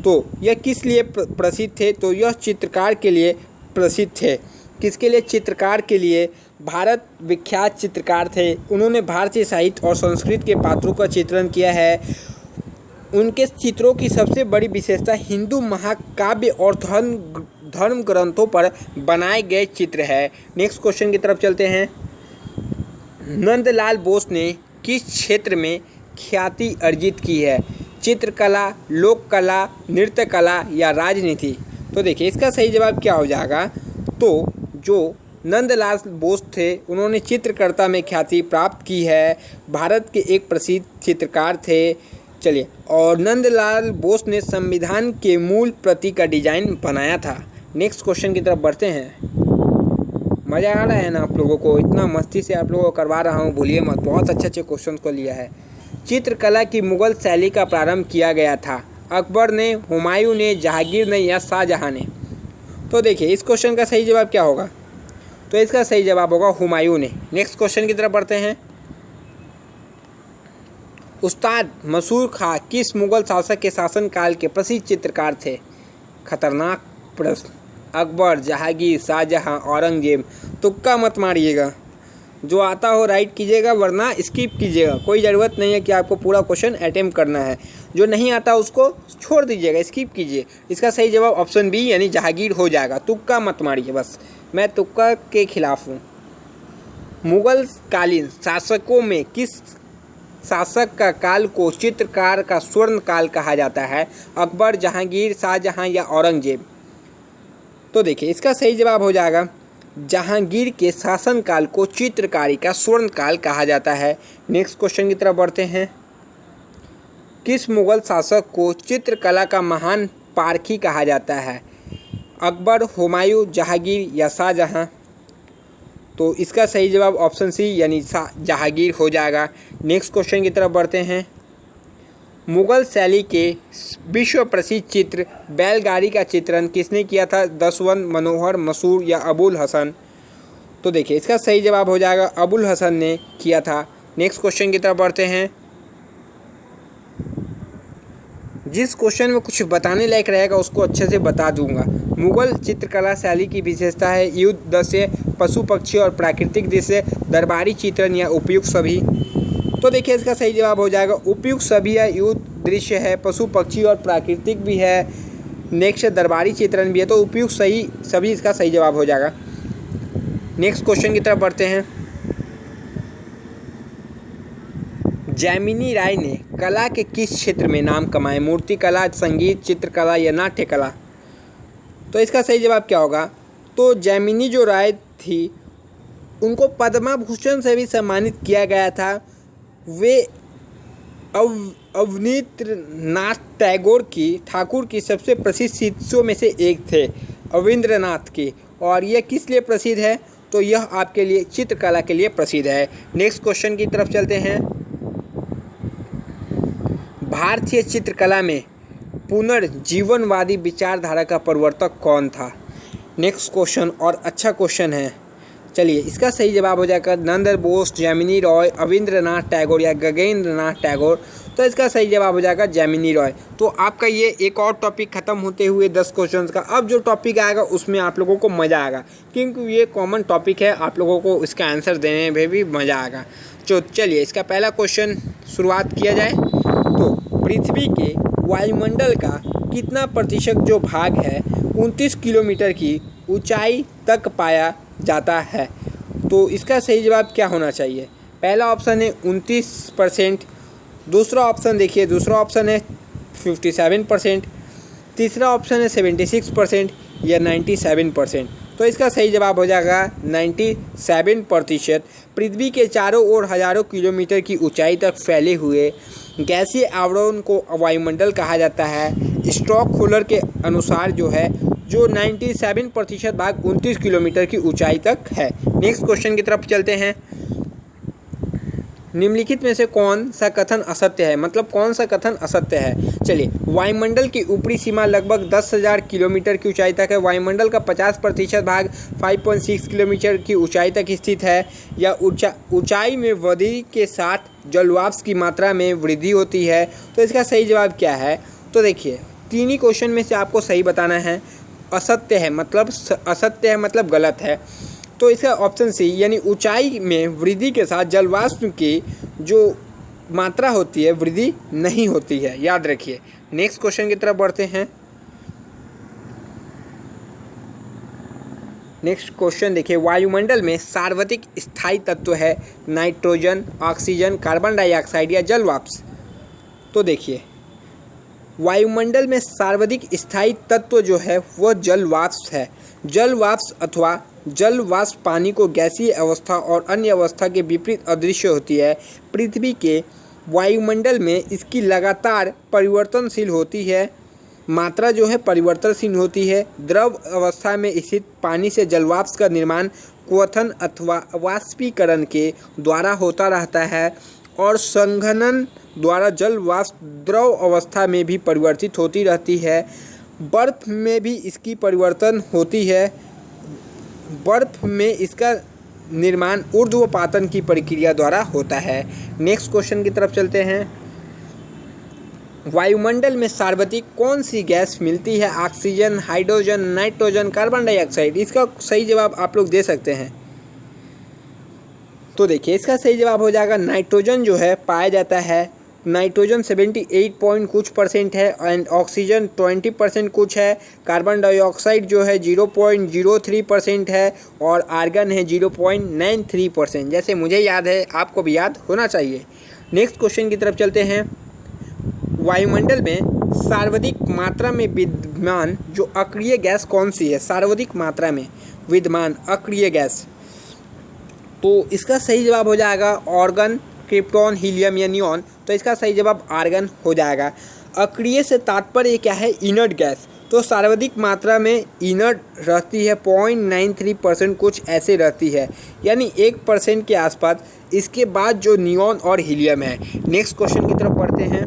तो यह किस लिए प्रसिद्ध थे? तो यह चित्रकार के लिए प्रसिद्ध थे। किसके लिए? चित्रकार के लिए। भारत विख्यात चित्रकार थे। उन्होंने भारतीय साहित्य और संस्कृत के पात्रों का चित्रण किया है। उनके चित्रों की सबसे बड़ी विशेषता हिंदू महाकाव्य और धर्म ग्रंथों पर बनाए गए चित्र है। नेक्स्ट क्वेश्चन की तरफ चलते हैं। नंदलाल बोस ने किस क्षेत्र में ख्याति अर्जित की है? चित्रकला, लोक कला, नृत्य कला या राजनीति? तो देखिए इसका सही जवाब क्या हो जाएगा? तो जो नंदलाल बोस थे उन्होंने चित्रकर्ता में ख्याति प्राप्त की है। भारत के एक प्रसिद्ध चित्रकार थे। चलिए, और नंदलाल बोस ने संविधान के मूल प्रति का डिजाइन बनाया था। नेक्स्ट क्वेश्चन की तरफ बढ़ते हैं। मज़ा आ रहा है ना आप लोगों को? इतना मस्ती से आप लोगों को करवा रहा हूँ, भूलिए मत। बहुत अच्छे क्वेश्चन को लिया है। चित्रकला की मुगल शैली का प्रारंभ किया गया था। अकबर ने, हुमायूं ने, जहांगीर ने या शाहजहां ने? तो देखिए इस क्वेश्चन का सही जवाब क्या होगा? तो इसका सही जवाब होगा हुमायूं ने। नेक्स्ट क्वेश्चन की तरफ बढ़ते हैं। उस्ताद मसूर खां किस मुगल शासक के शासनकाल के प्रसिद्ध चित्रकार थे? खतरनाक प्रश्न। अकबर, जहांगीर, शाहजहां, औरंगजेब? तुक्का मत मारिएगा, जो आता हो राइट कीजिएगा, वरना स्किप कीजिएगा। कोई ज़रूरत नहीं है कि आपको पूरा क्वेश्चन अटेम्प्ट करना है। जो नहीं आता उसको छोड़ दीजिएगा, स्किप कीजिए। इसका सही जवाब ऑप्शन बी यानी जहांगीर हो जाएगा। तुक्का मत मारिए, बस मैं तुक्का के खिलाफ हूँ। मुगल कालीन शासकों में किस शासक का काल को चित्रकार का स्वर्ण काल कहा जाता है? अकबर, जहांगीर, शाहजहां या औरंगजेब? तो देखिए इसका सही जवाब हो जाएगा जहांगीर के शासनकाल को चित्रकारी का स्वर्ण काल कहा जाता है। नेक्स्ट क्वेश्चन की तरफ बढ़ते हैं। किस मुगल शासक को चित्रकला का महान पारखी कहा जाता है? अकबर, हुमायूं, जहांगीर या शाहजहां? तो इसका सही जवाब ऑप्शन सी यानी जहांगीर हो जाएगा। नेक्स्ट क्वेश्चन की तरफ बढ़ते हैं। मुगल शैली के विश्व प्रसिद्ध चित्र बैलगाड़ी का चित्रण किसने किया था? दशवंत, मनोहर, मसूर या अबुल हसन? तो देखिए इसका सही जवाब हो जाएगा अबुल हसन ने किया था। नेक्स्ट क्वेश्चन की तरफ बढ़ते हैं। जिस क्वेश्चन में कुछ बताने लायक रहेगा उसको अच्छे से बता दूंगा। मुगल चित्रकला शैली की विशेषता है युद्ध दृश्य, पशु पक्षी और प्राकृतिक दृश्य, दरबारी चित्रण या उपयुक्त सभी? तो देखिए इसका सही जवाब हो जाएगा उपयुक्त सभी है, युद्ध दृश्य है, पशु पक्षी और प्राकृतिक भी है, नेक्स्ट दरबारी चित्रण भी है। तो उपयुक्त सभी इसका सही जवाब हो जाएगा। नेक्स्ट क्वेश्चन की तरफ बढ़ते हैं। जैमिनी राय ने कला के किस क्षेत्र में नाम कमाए? मूर्ति कला, संगीत, चित्रकला या नाट्य कला? तो इसका सही जवाब क्या होगा? तो जैमिनी जो राय थी उनको पद्म भूषण से भी सम्मानित किया गया था। वे अवनींद्रनाथ ठाकुर की सबसे प्रसिद्ध शिष्यों में से एक थे, अवनींद्रनाथ की। और यह किस लिए प्रसिद्ध है? तो यह आपके लिए चित्रकला के लिए प्रसिद्ध है। नेक्स्ट क्वेश्चन की तरफ चलते हैं। भारतीय चित्रकला में पुनर्जीवनवादी विचारधारा का प्रवर्तक कौन था? नेक्स्ट क्वेश्चन और अच्छा क्वेश्चन है। चलिए इसका सही जवाब हो जाएगा नंद बोस, जैमिनी रॉय, अविंद्रनाथ टैगोर या गगनेंद्रनाथ टैगोर? तो इसका सही जवाब हो जाएगा जैमिनी रॉय। तो आपका ये एक और टॉपिक ख़त्म होते हुए 10 क्वेश्चंस का। अब जो टॉपिक आएगा उसमें आप लोगों को मज़ा आएगा, क्योंकि ये कॉमन टॉपिक है, आप लोगों को इसका आंसर देने में भी मज़ा आएगा। तो चलिए इसका पहला क्वेश्चन शुरुआत किया जाए। तो पृथ्वी के वायुमंडल का कितना प्रतिशत जो भाग है 29 किलोमीटर की ऊंचाई तक पाया जाता है? तो इसका सही जवाब क्या होना चाहिए? पहला ऑप्शन है 29%, दूसरा ऑप्शन देखिए, दूसरा ऑप्शन है 57%, तीसरा ऑप्शन है 76% या 97%? तो इसका सही जवाब हो जाएगा 97%। पृथ्वी के चारों ओर हजारों किलोमीटर की ऊंचाई तक फैले हुए गैसीय आवरण को वायुमंडल कहा जाता है। स्टॉक होल्डर के अनुसार जो 97% भाग 29 किलोमीटर की ऊंचाई तक है। नेक्स्ट क्वेश्चन की तरफ चलते हैं। निम्नलिखित में से कौन सा कथन असत्य है? मतलब कौन सा कथन असत्य है? चलिए, वायुमंडल की ऊपरी सीमा लगभग 10,000 किलोमीटर की ऊंचाई तक है। वायुमंडल का 50% भाग 5.6 किलोमीटर की ऊंचाई तक स्थित है। या ऊंचाई में वृद्धि के साथ जलवाष्प की मात्रा में वृद्धि होती है। तो इसका सही जवाब क्या है? तो देखिए तीन ही क्वेश्चन में से आपको सही बताना है। असत्य है मतलब गलत है। तो इसका ऑप्शन सी यानी ऊंचाई में वृद्धि के साथ जलवाष्प की जो मात्रा होती है वृद्धि नहीं होती है, याद रखिए। नेक्स्ट क्वेश्चन की तरफ बढ़ते हैं। नेक्स्ट क्वेश्चन देखिए, वायुमंडल में सार्वत्रिक स्थायी तत्व है नाइट्रोजन, ऑक्सीजन, कार्बन डाइऑक्साइड या जलवाष्प? तो देखिए वायुमंडल में सर्वाधिक स्थायी तत्व जो है वह जलवाष्प है। जलवाष्प अथवा जलवाष्प पानी को गैसीय अवस्था और अन्य अवस्था के विपरीत अदृश्य होती है। पृथ्वी के वायुमंडल में इसकी लगातार परिवर्तनशील होती है, मात्रा जो है परिवर्तनशील होती है। द्रव अवस्था में स्थित पानी से जलवाष्प का निर्माण क्वथन अथवा वाष्पीकरण के द्वारा होता रहता है और संघनन द्वारा जलवाष्प द्रव अवस्था में भी परिवर्तित होती रहती है। बर्फ में भी इसकी परिवर्तन होती है। बर्फ में इसका निर्माण ऊर्ध्वपातन की प्रक्रिया द्वारा होता है। नेक्स्ट क्वेश्चन की तरफ चलते हैं। वायुमंडल में सर्वाधिक कौन सी गैस मिलती है? Oxygen, hydrogen, nitrogen, carbon dioxide? इसका सही जवाब आप लोग दे सकते हैं। तो देखिए इसका सही जवाब हो जाएगा नाइट्रोजन जो है पाया जाता है। नाइट्रोजन 78 पॉइंट कुछ % है एंड ऑक्सीजन 20% कुछ है। कार्बन डाइऑक्साइड जो है 0.03% है और आर्गन है 0.93%। जैसे मुझे याद है आपको भी याद होना चाहिए। नेक्स्ट क्वेश्चन की तरफ चलते हैं। वायुमंडल में सर्वाधिक मात्रा में विद्यमान जो अक्रिय गैस कौन सी है? सर्वाधिक मात्रा में विद्यमान अक्रिय गैस, तो इसका सही जवाब हो जाएगा ऑर्गन, क्रिप्टॉन, हीलियम या नियॉन? तो इसका सही जवाब आर्गन हो जाएगा। अक्रिय से तात्पर्य क्या है? Inert gas. तो सर्वाधिक मात्रा में इनर्ट रहती है 0.93%, कुछ ऐसे रहती है, यानी 1% के आसपास। इसके बाद जो नियॉन और हीलियम है। नेक्स्ट क्वेश्चन की तरफ बढ़ते हैं।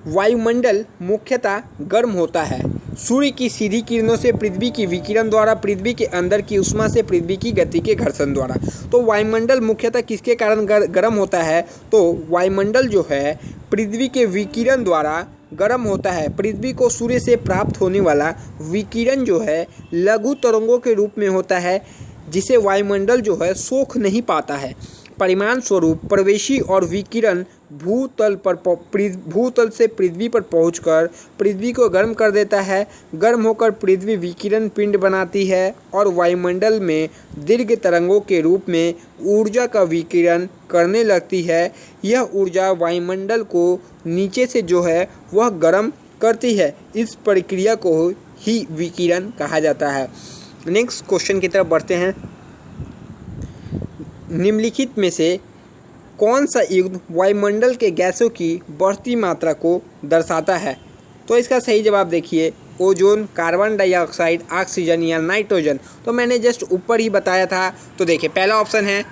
वायुमंडल मुख्यतः गर्म होता है सूर्य की सीधी किरणों से, पृथ्वी की विकिरण द्वारा, पृथ्वी के अंदर की उष्मा से, पृथ्वी की गति के घर्षण द्वारा। तो वायुमंडल मुख्यतः किसके कारण गर्म होता है? तो वायुमंडल जो है पृथ्वी के विकिरण द्वारा गर्म होता है। पृथ्वी को सूर्य से प्राप्त होने वाला विकिरण जो है लघु तरंगों के रूप में होता है, जिसे वायुमंडल जो है सोख नहीं पाता है। परिणाम स्वरूप प्रवेशी और विकिरण भूतल से पृथ्वी पर पहुंचकर पृथ्वी को गर्म कर देता है। गर्म होकर पृथ्वी विकिरण पिंड बनाती है और वायुमंडल में दीर्घ तरंगों के रूप में ऊर्जा का विकिरण करने लगती है। यह ऊर्जा वायुमंडल को नीचे से जो है वह गर्म करती है। इस प्रक्रिया को ही विकिरण कहा जाता है। नेक्स्ट क्वेश्चन की तरफ बढ़ते हैं। निम्नलिखित में से कौन सा युग्म वायुमंडल के गैसों की बढ़ती मात्रा को दर्शाता है? तो इसका सही जवाब देखिए, ओजोन, कार्बन डाइऑक्साइड, ऑक्सीजन या नाइट्रोजन। तो मैंने जस्ट ऊपर ही बताया था। तो देखिए पहला ऑप्शन है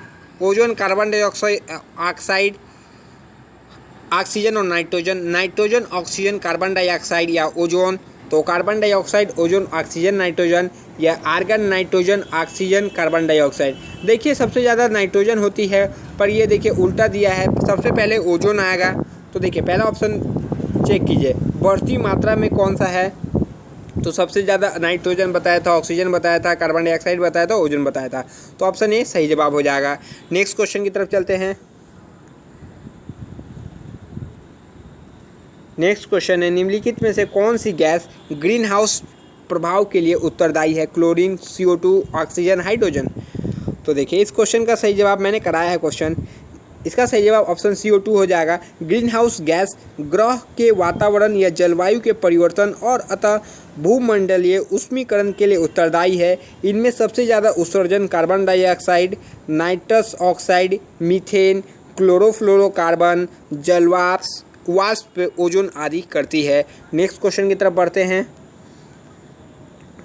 ओजोन, कार्बन डाइऑक्साइड, ऑक्सीजन और nitrogen. Nitrogen, oxygen, carbon dioxide या ओजोन। तो carbon dioxide, ozone, oxygen, nitrogen या argon, nitrogen, oxygen, carbon dioxide. देखिए सबसे ज़्यादा नाइट्रोजन होती है, पर ये देखिए उल्टा दिया है, सबसे पहले ओजोन आएगा। तो देखिए पहला ऑप्शन चेक कीजिए, बढ़ती मात्रा में कौन सा है? तो सबसे ज़्यादा नाइट्रोजन बताया था, ऑक्सीजन बताया था, कार्बन डाइऑक्साइड बताया था, ओजोन बताया था। तो ऑप्शन ए सही जवाब हो जाएगा। नेक्स्ट क्वेश्चन की तरफ चलते हैं। नेक्स्ट क्वेश्चन है, निम्नलिखित में से कौन सी गैस ग्रीन हाउस प्रभाव के लिए उत्तरदायी है? Chlorine, CO2, oxygen, hydrogen. तो देखिए इस क्वेश्चन का सही जवाब मैंने कराया है क्वेश्चन। इसका सही जवाब ऑप्शन CO2 हो जाएगा। ग्रीन हाउस गैस ग्रह के वातावरण या जलवायु के परिवर्तन और अतः भूमंडलीय उष्मीकरण के लिए उत्तरदायी है। इनमें सबसे ज़्यादा उत्सर्जन carbon dioxide, nitrous oxide, methane, chlorofluorocarbon, वाष्प, ओजोन आदि करती है। नेक्स्ट क्वेश्चन की तरफ बढ़ते हैं।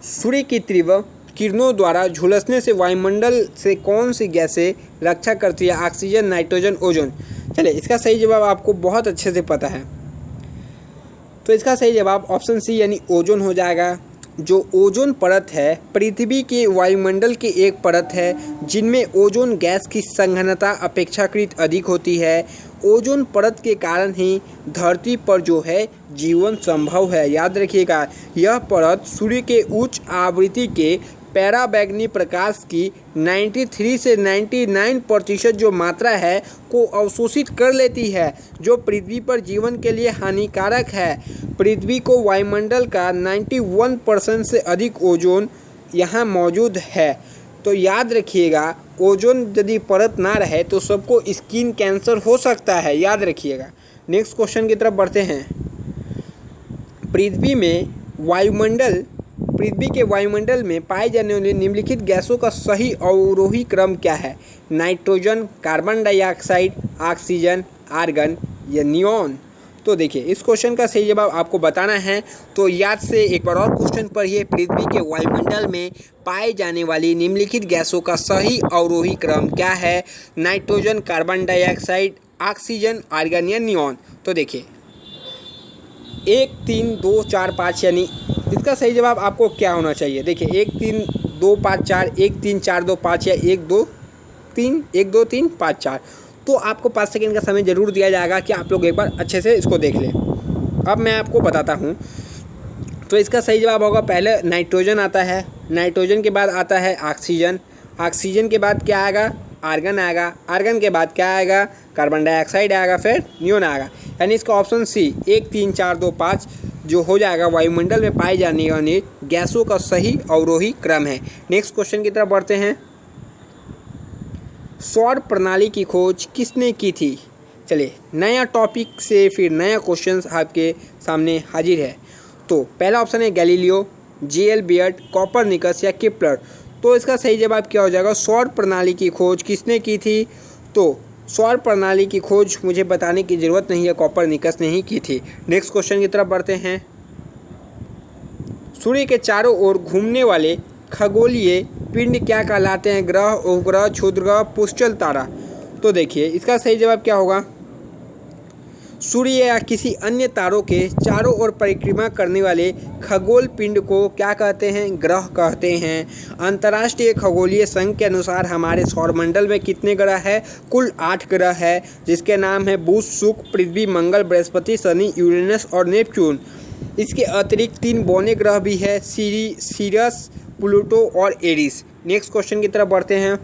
सूर्य की तीव्र किरणों द्वारा झुलसने से वायुमंडल से कौन सी गैसें रक्षा करती है? Oxygen, nitrogen, ozone. चलिए इसका सही जवाब आपको बहुत अच्छे से पता है। तो इसका सही जवाब ऑप्शन सी यानी ओजोन हो जाएगा। जो ओजोन परत है पृथ्वी के वायुमंडल की एक परत है जिनमें ओजोन गैस की सघनता अपेक्षाकृत अधिक होती है। ओजोन परत के कारण ही धरती पर जो है जीवन संभव है। याद रखिएगा, यह परत सूर्य के उच्च आवृत्ति के पैराबैंगनी प्रकाश की 93 से 99% जो मात्रा है को अवशोषित कर लेती है, जो पृथ्वी पर जीवन के लिए हानिकारक है। पृथ्वी को वायुमंडल का 91% से अधिक ओजोन यहाँ मौजूद है। तो याद रखिएगा, ओजोन यदि परत ना रहे तो सबको स्किन कैंसर हो सकता है, याद रखिएगा। नेक्स्ट क्वेश्चन की तरफ बढ़ते हैं। पृथ्वी के वायुमंडल में पाए जाने वाले निम्नलिखित गैसों का सही अवरोही क्रम क्या है? Nitrogen, carbon dioxide, oxygen, argon या नियॉन। तो देखिए इस क्वेश्चन का सही जवाब आपको बताना है। तो याद से एक बार और क्वेश्चन पढ़िए। पृथ्वी के वायुमंडल में पाए जाने वाली निम्नलिखित गैसों का सही अवरोही क्रम क्या है? Nitrogen, carbon dioxide, oxygen, argon या नियॉन। तो देखिए 1 3 2 4 5 यानी इसका सही जवाब आपको क्या होना चाहिए? देखिए 1 3 2 5 4, 1 3 4 2 5 या 1 2 3 5 4। तो आपको 5 सेकंड का समय ज़रूर दिया जाएगा कि आप लोग एक बार अच्छे से इसको देख लें। अब मैं आपको बताता हूँ। तो इसका सही जवाब होगा, पहले नाइट्रोजन आता है, नाइट्रोजन के बाद आता है ऑक्सीजन, ऑक्सीजन के बाद क्या आएगा? आर्गन आएगा, आर्गन के बाद क्या आएगा? कार्बन डाइऑक्साइड आएगा, फिर नियॉन आएगा। यानी इसका ऑप्शन सी 1 3 4 2 5 जो हो जाएगा वायुमंडल में पाई जाने वाली गैसों का सही अवरोही क्रम है। नेक्स्ट क्वेश्चन की तरफ बढ़ते हैं। सौर प्रणाली की खोज किसने की थी? चलिए नया टॉपिक से फिर नया क्वेश्चन आपके सामने हाजिर है। तो पहला ऑप्शन है गैलीलियो, J.L. बियर्ड, कोपरनिकस या केपलर। तो इसका सही जवाब क्या हो जाएगा? सौर प्रणाली की खोज किसने की थी? तो सौर प्रणाली की खोज मुझे बताने की ज़रूरत नहीं है, कोपरनिकस ने ही की थी। नेक्स्ट क्वेश्चन की तरफ बढ़ते हैं। सूर्य के चारों ओर घूमने वाले खगोलीय पिंड क्या कहलाते हैं? ग्रह, उपग्रह, क्षुद्रग्रह, पुष्कल तारा। तो देखिए इसका सही जवाब क्या होगा? सूर्य या किसी अन्य तारों के चारों ओर परिक्रमा करने वाले खगोल पिंड को क्या कहते हैं? ग्रह कहते हैं। अंतर्राष्ट्रीय खगोलीय संघ के अनुसार हमारे सौरमंडल में कितने ग्रह हैं? कुल 8 ग्रह है, जिसके नाम है बुध, शुक्र, पृथ्वी, मंगल, बृहस्पति, शनि, यूरेनस और नेपच्यून। इसके अतिरिक्त 3 बौने ग्रह भी है, सीरियस, प्लूटो और एरिस। नेक्स्ट क्वेश्चन की तरफ बढ़ते हैं।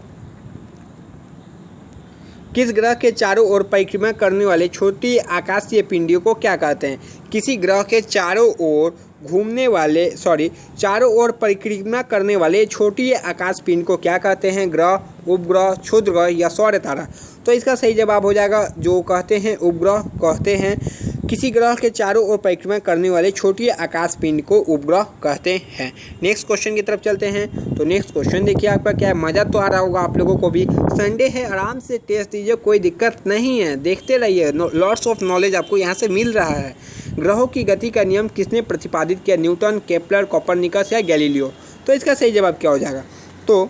किस ग्रह के चारों ओर परिक्रमा करने वाले छोटी आकाशीय पिंडियों को क्या कहते हैं? किसी ग्रह के चारों ओर चारों ओर परिक्रमा करने वाले छोटी आकाश पिंड को क्या कहते हैं? ग्रह, उपग्रह, क्षुद्रग्रह या सौर तारा। तो इसका सही जवाब हो जाएगा जो कहते हैं उपग्रह कहते हैं। किसी ग्रह के चारों ओर परिक्रमा करने वाले छोटी आकाश पिंड को उपग्रह कहते हैं। नेक्स्ट क्वेश्चन की तरफ चलते हैं। तो नेक्स्ट क्वेश्चन देखिए आपका क्या है, मज़ा तो आ रहा होगा आप लोगों को भी। संडे है, आराम से टेस्ट दीजिए, कोई दिक्कत नहीं है, देखते रहिए, लॉट्स ऑफ नॉलेज आपको यहाँ से मिल रहा है। ग्रहों की गति का नियम किसने प्रतिपादित किया? न्यूटन, केपलर, कोपरनिकस या गैलीलियो। तो इसका सही जवाब क्या हो जाएगा? तो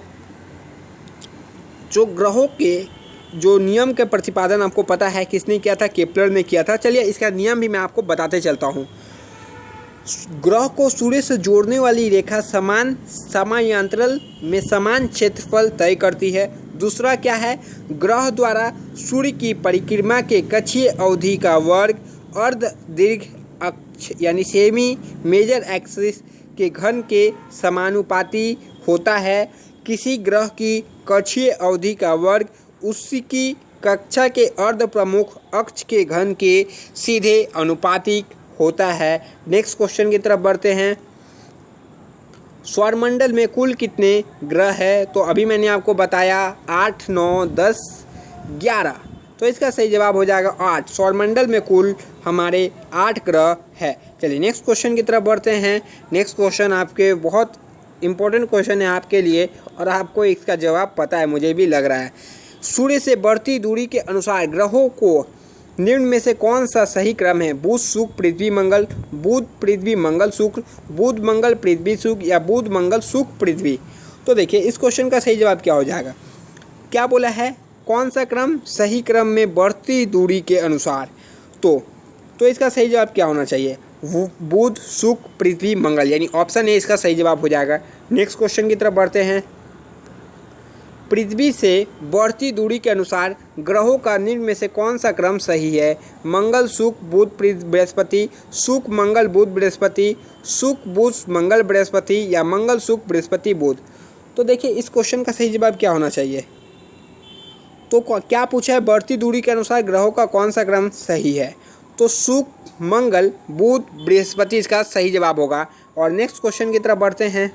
जो ग्रहों के जो नियम के प्रतिपादन आपको पता है किसने किया था? केपलर ने किया था। चलिए इसका नियम भी मैं आपको बताते चलता हूँ। ग्रह को सूर्य से जोड़ने वाली रेखा समान समानांतर में समान क्षेत्रफल तय करती है। दूसरा क्या है? ग्रह द्वारा सूर्य की परिक्रमा के कक्षीय अवधि का वर्ग अर्ध दीर्घ अक्ष यानी सेमी मेजर एक्सिस के घन के समानुपाती होता है। किसी ग्रह की कक्षीय अवधि का वर्ग उसकी कक्षा के अर्ध प्रमुख अक्ष के घन के सीधे अनुपातिक होता है। नेक्स्ट क्वेश्चन की तरफ बढ़ते हैं। सौरमंडल में कुल कितने ग्रह है? तो अभी मैंने आपको बताया 8, 9, 10, 11। तो इसका सही जवाब हो जाएगा 8। सौरमंडल में कुल हमारे 8 ग्रह है। चलिए नेक्स्ट क्वेश्चन की तरफ बढ़ते हैं। नेक्स्ट क्वेश्चन आपके बहुत इंपॉर्टेंट क्वेश्चन है आपके लिए और आपको इसका जवाब पता है, मुझे भी लग रहा है। सूर्य से बढ़ती दूरी के अनुसार ग्रहों को निम्न में से कौन सा सही क्रम है? बुध, शुक्र, पृथ्वी, मंगल, बुध, पृथ्वी, मंगल, शुक्र, बुध, मंगल, पृथ्वी, शुक्र या बुध, मंगल, शुक्र, पृथ्वी। तो देखिए इस क्वेश्चन का सही जवाब क्या हो जाएगा? क्या बोला है? कौन सा क्रम? सही क्रम में बढ़ती दूरी के अनुसार। तो इसका सही जवाब क्या होना चाहिए? बुध, शुक्र, पृथ्वी, मंगल, यानी ऑप्शन ए इसका सही जवाब हो जाएगा। नेक्स्ट क्वेश्चन की तरफ बढ़ते हैं। पृथ्वी से बढ़ती दूरी के अनुसार ग्रहों का निम्न में से कौन सा क्रम सही है? मंगल, शुक्र, बुध, बृहस्पति, शुक्र, मंगल, बुध, बृहस्पति, शुक्र, बुध, मंगल, बृहस्पति या मंगल, शुक्र, बृहस्पति, बुध। तो देखिए इस क्वेश्चन का सही जवाब क्या होना चाहिए? तो क्या पूछा है? बढ़ती दूरी के अनुसार ग्रहों का कौन सा क्रम सही है? तो शुक्र, मंगल, बुध, बृहस्पति इसका सही जवाब होगा। और नेक्स्ट क्वेश्चन की तरफ बढ़ते हैं।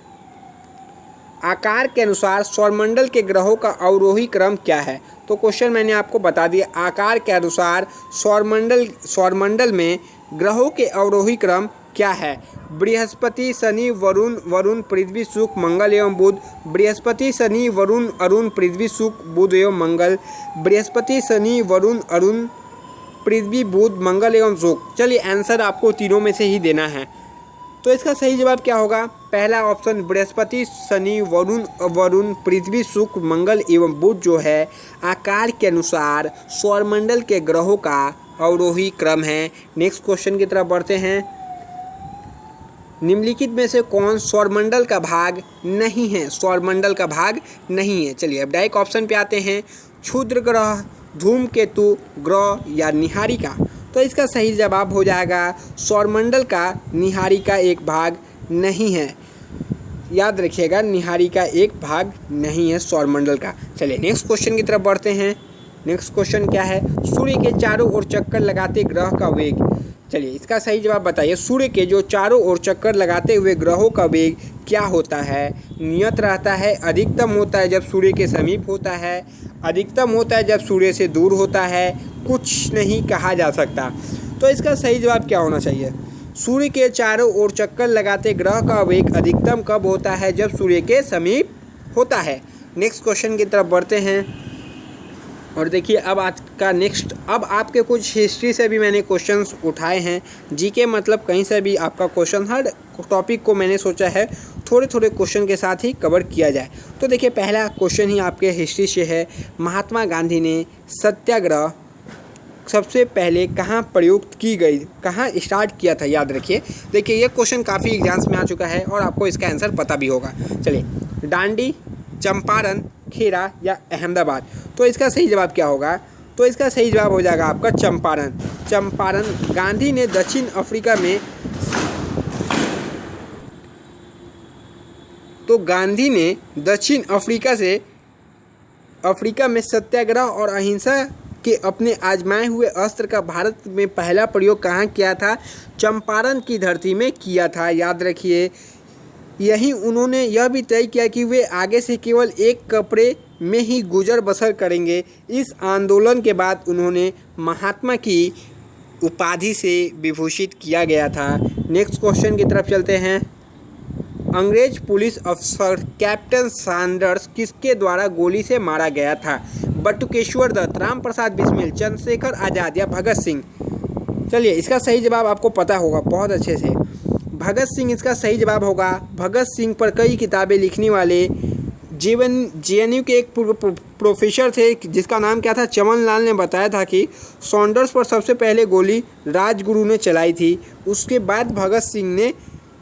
आकार के अनुसार सौरमंडल के ग्रहों का अवरोही क्रम क्या है? तो क्वेश्चन मैंने आपको बता दिया। आकार के अनुसार सौरमंडल में ग्रहों के अवरोही क्रम क्या है? बृहस्पति, शनि, वरुण, पृथ्वी, शुक्र, मंगल एवं बुध। बृहस्पति, शनि, वरुण, अरुण, पृथ्वी, शुक्र, बुध एवं मंगल। बृहस्पति, शनि, वरुण, अरुण, पृथ्वी, बुध, मंगल एवं शुक्र। चलिए आंसर आपको तीनों में से ही देना है। तो इसका सही जवाब क्या होगा? पहला ऑप्शन बृहस्पति, शनि, वरुण, पृथ्वी, शुक्र, मंगल एवं बुध जो है आकार के अनुसार सौरमंडल के ग्रहों का अवरोही क्रम है। नेक्स्ट क्वेश्चन की तरफ बढ़ते हैं। निम्नलिखित में से कौन सौरमंडल का भाग नहीं है? सौरमंडल का भाग नहीं है। चलिए अब डायरेक्ट ऑप्शन पे आते हैं। क्षुद्र ग्रह, धूमकेतु ग्रह या निहारिका। तो इसका सही जवाब हो जाएगा सौरमंडल का निहारिका एक भाग नहीं है। याद रखिएगा निहारिका एक भाग नहीं है सौरमंडल का। चलिए नेक्स्ट क्वेश्चन की तरफ बढ़ते हैं। नेक्स्ट क्वेश्चन क्या है? सूर्य के चारों ओर चक्कर लगाते ग्रह का वेग। चलिए इसका सही जवाब बताइए। सूर्य के जो चारों ओर चक्कर लगाते हुए ग्रहों का वेग क्या होता है? नियत रहता है, अधिकतम होता है जब सूर्य के समीप होता है, अधिकतम होता है जब सूर्य से दूर होता है, कुछ नहीं कहा जा सकता। तो इसका सही जवाब क्या होना चाहिए? सूर्य के चारों ओर चक्कर लगाते ग्रह का वेग अधिकतम कब होता है? जब सूर्य के समीप होता है। नेक्स्ट क्वेश्चन की तरफ बढ़ते हैं। और देखिए अब आज का नेक्स्ट, अब आपके कुछ हिस्ट्री से भी मैंने क्वेश्चंस उठाए हैं। जीके मतलब कहीं से भी आपका क्वेश्चन, हर टॉपिक को मैंने सोचा है थोड़े थोड़े क्वेश्चन के साथ ही कवर किया जाए। तो देखिए पहला क्वेश्चन ही आपके हिस्ट्री से है, महात्मा गांधी ने सत्याग्रह सबसे पहले कहाँ प्रयुक्त की गई, कहाँ स्टार्ट किया था, याद रखिए। देखिए ये क्वेश्चन काफ़ी एग्जाम्स में आ चुका है और आपको इसका आंसर पता भी होगा। चलिए, दांडी, चंपारण, खेड़ा या अहमदाबाद। तो इसका सही जवाब क्या होगा? तो इसका सही जवाब हो जाएगा आपका चंपारण। चंपारण। गांधी ने दक्षिण अफ्रीका में, तो गांधी ने दक्षिण अफ्रीका में सत्याग्रह और अहिंसा के अपने आजमाए हुए अस्त्र का भारत में पहला प्रयोग कहाँ किया था? चंपारण की धरती में किया था, याद रखिए। यहीं उन्होंने यह भी तय किया कि वे आगे से केवल एक कपड़े में ही गुजर बसर करेंगे। इस आंदोलन के बाद उन्होंने महात्मा की उपाधि से विभूषित किया गया था। नेक्स्ट क्वेश्चन की तरफ चलते हैं। अंग्रेज पुलिस अफसर कैप्टन सैंडर्स किसके द्वारा गोली से मारा गया था? बटुकेश्वर दत्त, राम प्रसाद बिस्मिल, चंद्रशेखर आज़ाद या भगत सिंह? चलिए इसका सही जवाब आपको पता होगा बहुत अच्छे से। भगत सिंह इसका सही जवाब होगा। भगत सिंह पर कई किताबें लिखने वाले जेएनयू के एक प्रोफेसर थे जिसका नाम क्या था? चमन लाल ने बताया था कि सैंडर्स पर सबसे पहले गोली राजगुरु ने चलाई थी। उसके बाद भगत सिंह ने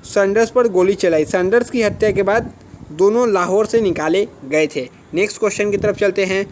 सैंडर्स पर गोली चलाई। सैंडर्स की हत्या के बाद दोनों लाहौर से निकाले गए थे। नेक्स्ट क्वेश्चन की तरफ चलते हैं।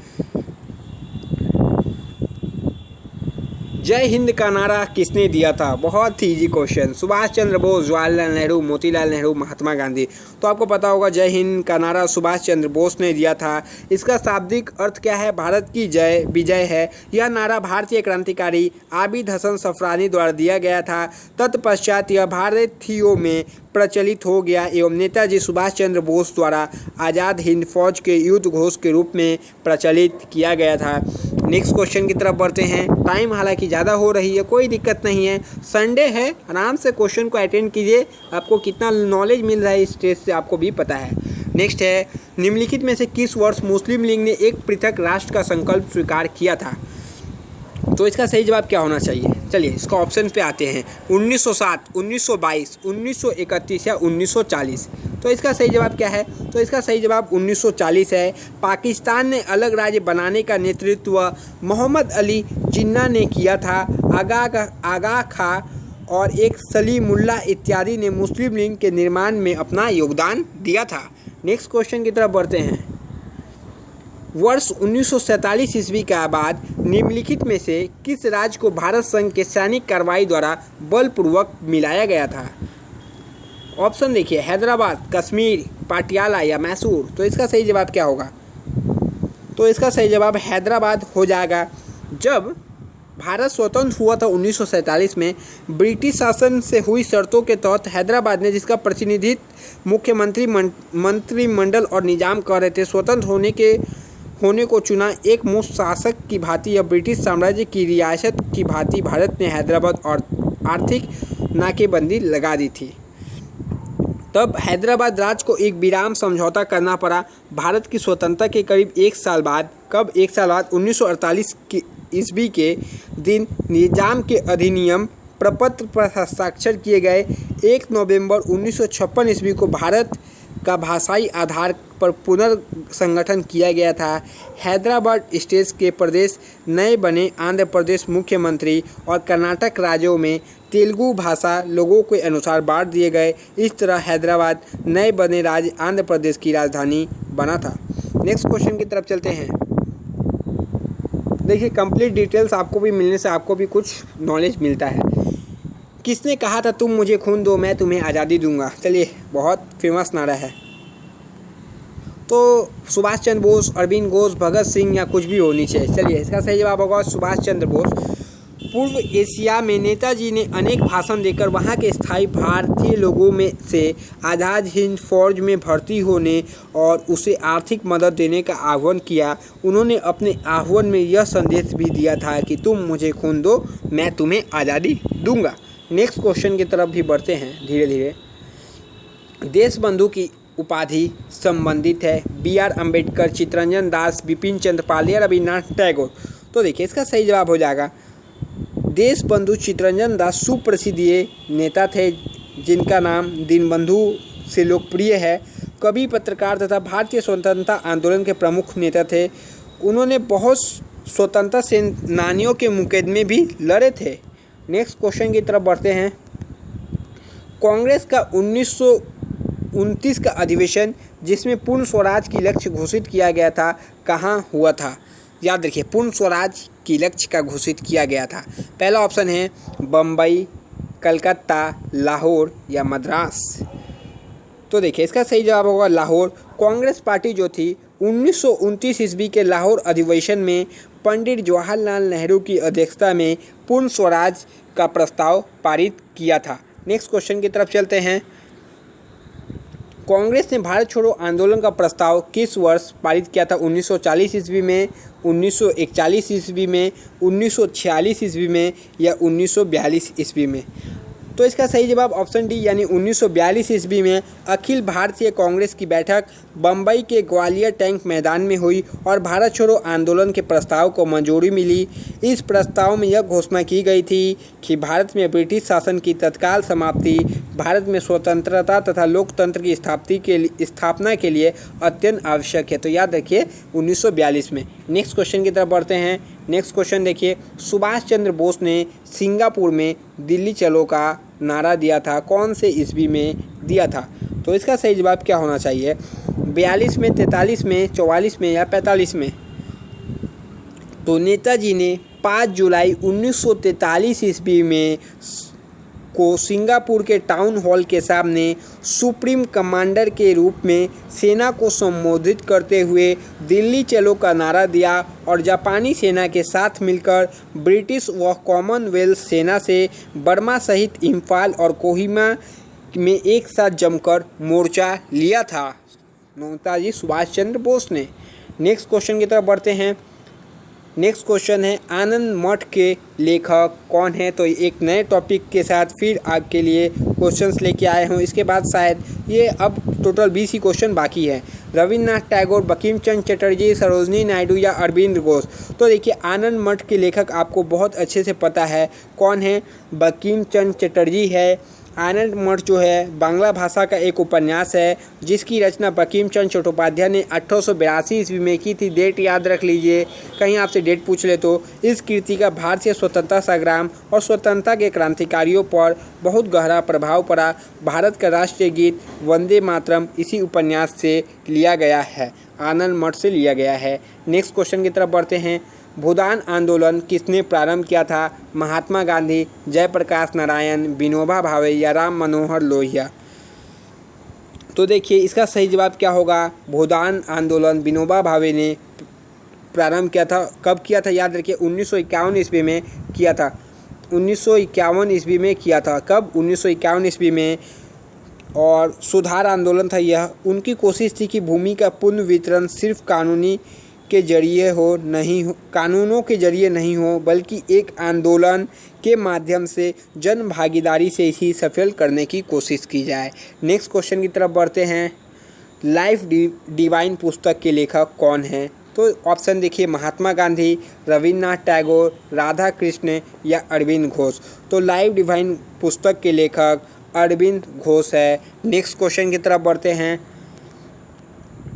जय हिंद का नारा किसने दिया था? बहुत ही इजी क्वेश्चन। सुभाष चंद्र बोस, जवाहरलाल नेहरू, मोतीलाल नेहरू, महात्मा गांधी। तो आपको पता होगा जय हिंद का नारा सुभाष चंद्र बोस ने दिया था। इसका शाब्दिक अर्थ क्या है? भारत की जय विजय है। यह नारा भारतीय क्रांतिकारी आबिद हसन सफरानी द्वारा दिया गया था। तत्पश्चात यह भारतीयों में प्रचलित हो गया एवं नेताजी सुभाष चंद्र बोस द्वारा आज़ाद हिंद फौज के युद्ध घोष के रूप में प्रचलित किया गया था। नेक्स्ट क्वेश्चन की तरफ बढ़ते हैं। टाइम हालांकि ज़्यादा हो रही है, कोई दिक्कत नहीं है, संडे है, आराम से क्वेश्चन को अटेंड कीजिए। आपको कितना नॉलेज मिल रहा है इस टेस्ट से आपको भी पता है। नेक्स्ट है, निम्नलिखित में से किस वर्ष मुस्लिम लीग ने एक पृथक राष्ट्र का संकल्प स्वीकार किया था? तो इसका सही जवाब क्या होना चाहिए? चलिए इसका ऑप्शन पे आते हैं। 1907, 1922, 1931 या 1940। तो इसका सही जवाब क्या है? तो इसका सही जवाब 1940 है। पाकिस्तान ने अलग राज्य बनाने का नेतृत्व मोहम्मद अली जिन्ना ने किया था। आगा खा और एक सलीमुल्लाह इत्यादि ने मुस्लिम लीग के निर्माण में अपना योगदान दिया था। नेक्स्ट क्वेश्चन की तरफ बढ़ते हैं। वर्ष 1947 ईस्वी के बाद निम्नलिखित में से किस राज्य को भारत संघ के सैनिक कार्रवाई द्वारा बलपूर्वक मिलाया गया था? ऑप्शन देखिए, हैदराबाद, कश्मीर, पटियाला या मैसूर। तो इसका सही जवाब क्या होगा? तो इसका सही जवाब हैदराबाद हो जाएगा। जब भारत स्वतंत्र हुआ था 1947 में, ब्रिटिश शासन से हुई शर्तों के तहत हैदराबाद ने, जिसका प्रतिनिधित्व मुख्यमंत्री मंत्रिमंडल और निजाम कर रहे थे, स्वतंत्र होने को चुना। एक मुक्त शासक की भांति या ब्रिटिश साम्राज्य की रियासत की भांति भारत ने हैदराबाद और आर्थिक नाकेबंदी लगा दी थी। तब हैदराबाद राज्य को एक विराम समझौता करना पड़ा। भारत की स्वतंत्रता के करीब एक साल बाद, 1948 ईस्वी के दिन निजाम के अधिनियम प्रपत्र पर हस्ताक्षर किए गए। 1 नवंबर 1956 ईस्वी को भारत का भाषाई आधार पर पुनर्संगठन किया गया था। हैदराबाद स्टेट के प्रदेश नए बने। आंध्र प्रदेश मुख्यमंत्री और कर्नाटक राज्यों में तेलुगु भाषा लोगों के अनुसार बांट दिए गए। इस तरह हैदराबाद नए बने राज्य आंध्र प्रदेश की राजधानी बना था। नेक्स्ट क्वेश्चन की तरफ चलते हैं। देखिए कंप्लीट डिटेल्स आपको भी मिलने से आपको भी कुछ नॉलेज मिलता है। किसने कहा था तुम मुझे खून दो मैं तुम्हें आज़ादी दूंगा? चलिए बहुत फेमस नारा है। तो सुभाष चंद्र बोस, अरविंद घोष, भगत सिंह या कुछ भी होनी चाहिए। चलिए इसका सही जवाब होगा सुभाष चंद्र बोस। पूर्व एशिया में नेताजी ने अनेक भाषण देकर वहां के स्थायी भारतीय लोगों में से आज़ाद हिंद फौज में भर्ती होने और उसे आर्थिक मदद देने का आह्वान किया। उन्होंने अपने आह्वान में यह संदेश भी दिया था कि तुम मुझे खून दो मैं तुम्हें आज़ादी दूंगा। नेक्स्ट क्वेश्चन की तरफ भी बढ़ते हैं धीरे धीरे। देशबंधु की उपाधि संबंधित है? बी आर अम्बेडकर, चित्तरंजन दास, बिपिन चंद्र पाल या रविन्द्रनाथ टैगोर? तो देखिए इसका सही जवाब हो जाएगा देश बंधु चित्तरंजन दास। सुप्रसिद्ध ये नेता थे जिनका नाम दीनबंधु से लोकप्रिय है। कवि, पत्रकार तथा भारतीय स्वतंत्रता आंदोलन के प्रमुख नेता थे। उन्होंने बहुत स्वतंत्रता सेनानियों के मुकदमे भी लड़े थे। नेक्स्ट क्वेश्चन की तरफ बढ़ते हैं। कांग्रेस का 1929 का अधिवेशन जिसमें पूर्ण स्वराज की लक्ष्य घोषित किया गया था, कहाँ हुआ था? याद रखिए, पूर्ण स्वराज की लक्ष्य का घोषित किया गया था। पहला ऑप्शन है बम्बई, कलकत्ता, लाहौर या मद्रास। तो देखिए इसका सही जवाब होगा लाहौर। कांग्रेस पार्टी जो थी 1929 ईस्वी के लाहौर अधिवेशन में पंडित जवाहरलाल नेहरू की अध्यक्षता में पूर्ण स्वराज का प्रस्ताव पारित किया था। नेक्स्ट क्वेश्चन की तरफ चलते हैं। कांग्रेस ने भारत छोड़ो आंदोलन का प्रस्ताव किस वर्ष पारित किया था? 1940 ईस्वी में, 1941 ईस्वी में, 1946 ईस्वी में या 1942 ईस्वी में? तो इसका सही जवाब ऑप्शन डी यानी 1942 ईस्वी में अखिल भारतीय कांग्रेस की बैठक बम्बई के ग्वालियर टैंक मैदान में हुई और भारत छोड़ो आंदोलन के प्रस्ताव को मंजूरी मिली। इस प्रस्ताव में यह घोषणा की गई थी कि भारत में ब्रिटिश शासन की तत्काल समाप्ति भारत में स्वतंत्रता तथा लोकतंत्र की स्थापना के लिए अत्यंत आवश्यक है। तो याद रखिए 1942 में। नेक्स्ट क्वेश्चन की तरफ बढ़ते हैं। नेक्स्ट क्वेश्चन देखिए, सुभाष चंद्र बोस ने सिंगापुर में दिल्ली चलो का नारा दिया था, कौन से ईस्वी में दिया था? तो इसका सही जवाब क्या होना चाहिए? 42 में, 43 में, 44 में या 45 में? तो नेताजी ने 5 जुलाई 1943 ईस्वी में को सिंगापुर के टाउन हॉल के सामने सुप्रीम कमांडर के रूप में सेना को संबोधित करते हुए दिल्ली चलो का नारा दिया और जापानी सेना के साथ मिलकर ब्रिटिश व कॉमनवेल्थ सेना से बर्मा सहित इम्फाल और कोहिमा में एक साथ जमकर मोर्चा लिया था नेताजी सुभाष चंद्र बोस ने। नेक्स्ट क्वेश्चन की तरफ बढ़ते हैं। नेक्स्ट क्वेश्चन है आनंद मठ के लेखक कौन है? तो एक नए टॉपिक के साथ फिर आपके लिए क्वेश्चंस लेके आए हूँ। इसके बाद शायद ये अब टोटल 20 ही क्वेश्चन बाकी है। रविन्द्रनाथ टैगोर, बंकिम चंद्र चटर्जी, सरोजनी नायडू या अरविंद घोष? तो देखिए आनंद मठ के लेखक आपको बहुत अच्छे से पता है कौन है, बंकिम चंद्र चटर्जी है। आनंद मठ जो है बांग्ला भाषा का एक उपन्यास है जिसकी रचना बंकिम चंद्र चट्टोपाध्याय ने 1882 ईस्वी में की थी। डेट याद रख लीजिए, कहीं आपसे डेट पूछ ले तो। इस कृति का भारतीय स्वतंत्रता संग्राम और स्वतंत्रता के क्रांतिकारियों पर बहुत गहरा प्रभाव पड़ा। भारत का राष्ट्रीय गीत वंदे मातरम इसी उपन्यास से लिया गया है, आनंद मठ से लिया गया है। नेक्स्ट क्वेश्चन की तरफ बढ़ते हैं। भूदान आंदोलन किसने प्रारंभ किया था? महात्मा गांधी, जयप्रकाश नारायण, विनोबा भावे या राम मनोहर लोहिया? तो देखिए इसका सही जवाब क्या होगा? भूदान आंदोलन विनोबा भावे ने प्रारंभ किया था। कब किया था? याद रखिए 1951 ईस्वी में किया था। 1951 ईस्वी में किया था। कब? 1951 ईस्वी में। और सुधार आंदोलन था यह। उनकी कोशिश थी कि भूमि का पुनः वितरण सिर्फ कानूनों के जरिए नहीं हो बल्कि एक आंदोलन के माध्यम से जन भागीदारी से ही सफल करने की कोशिश की जाए। नेक्स्ट क्वेश्चन की तरफ बढ़ते हैं। लाइफ डिवाइन पुस्तक के लेखक कौन हैं? तो ऑप्शन देखिए महात्मा गांधी, रविन्द्रनाथ टैगोर, राधा कृष्ण या अरविंद घोष? तो लाइफ डिवाइन पुस्तक के लेखक अरविंद घोष है। नेक्स्ट क्वेश्चन की तरफ बढ़ते हैं।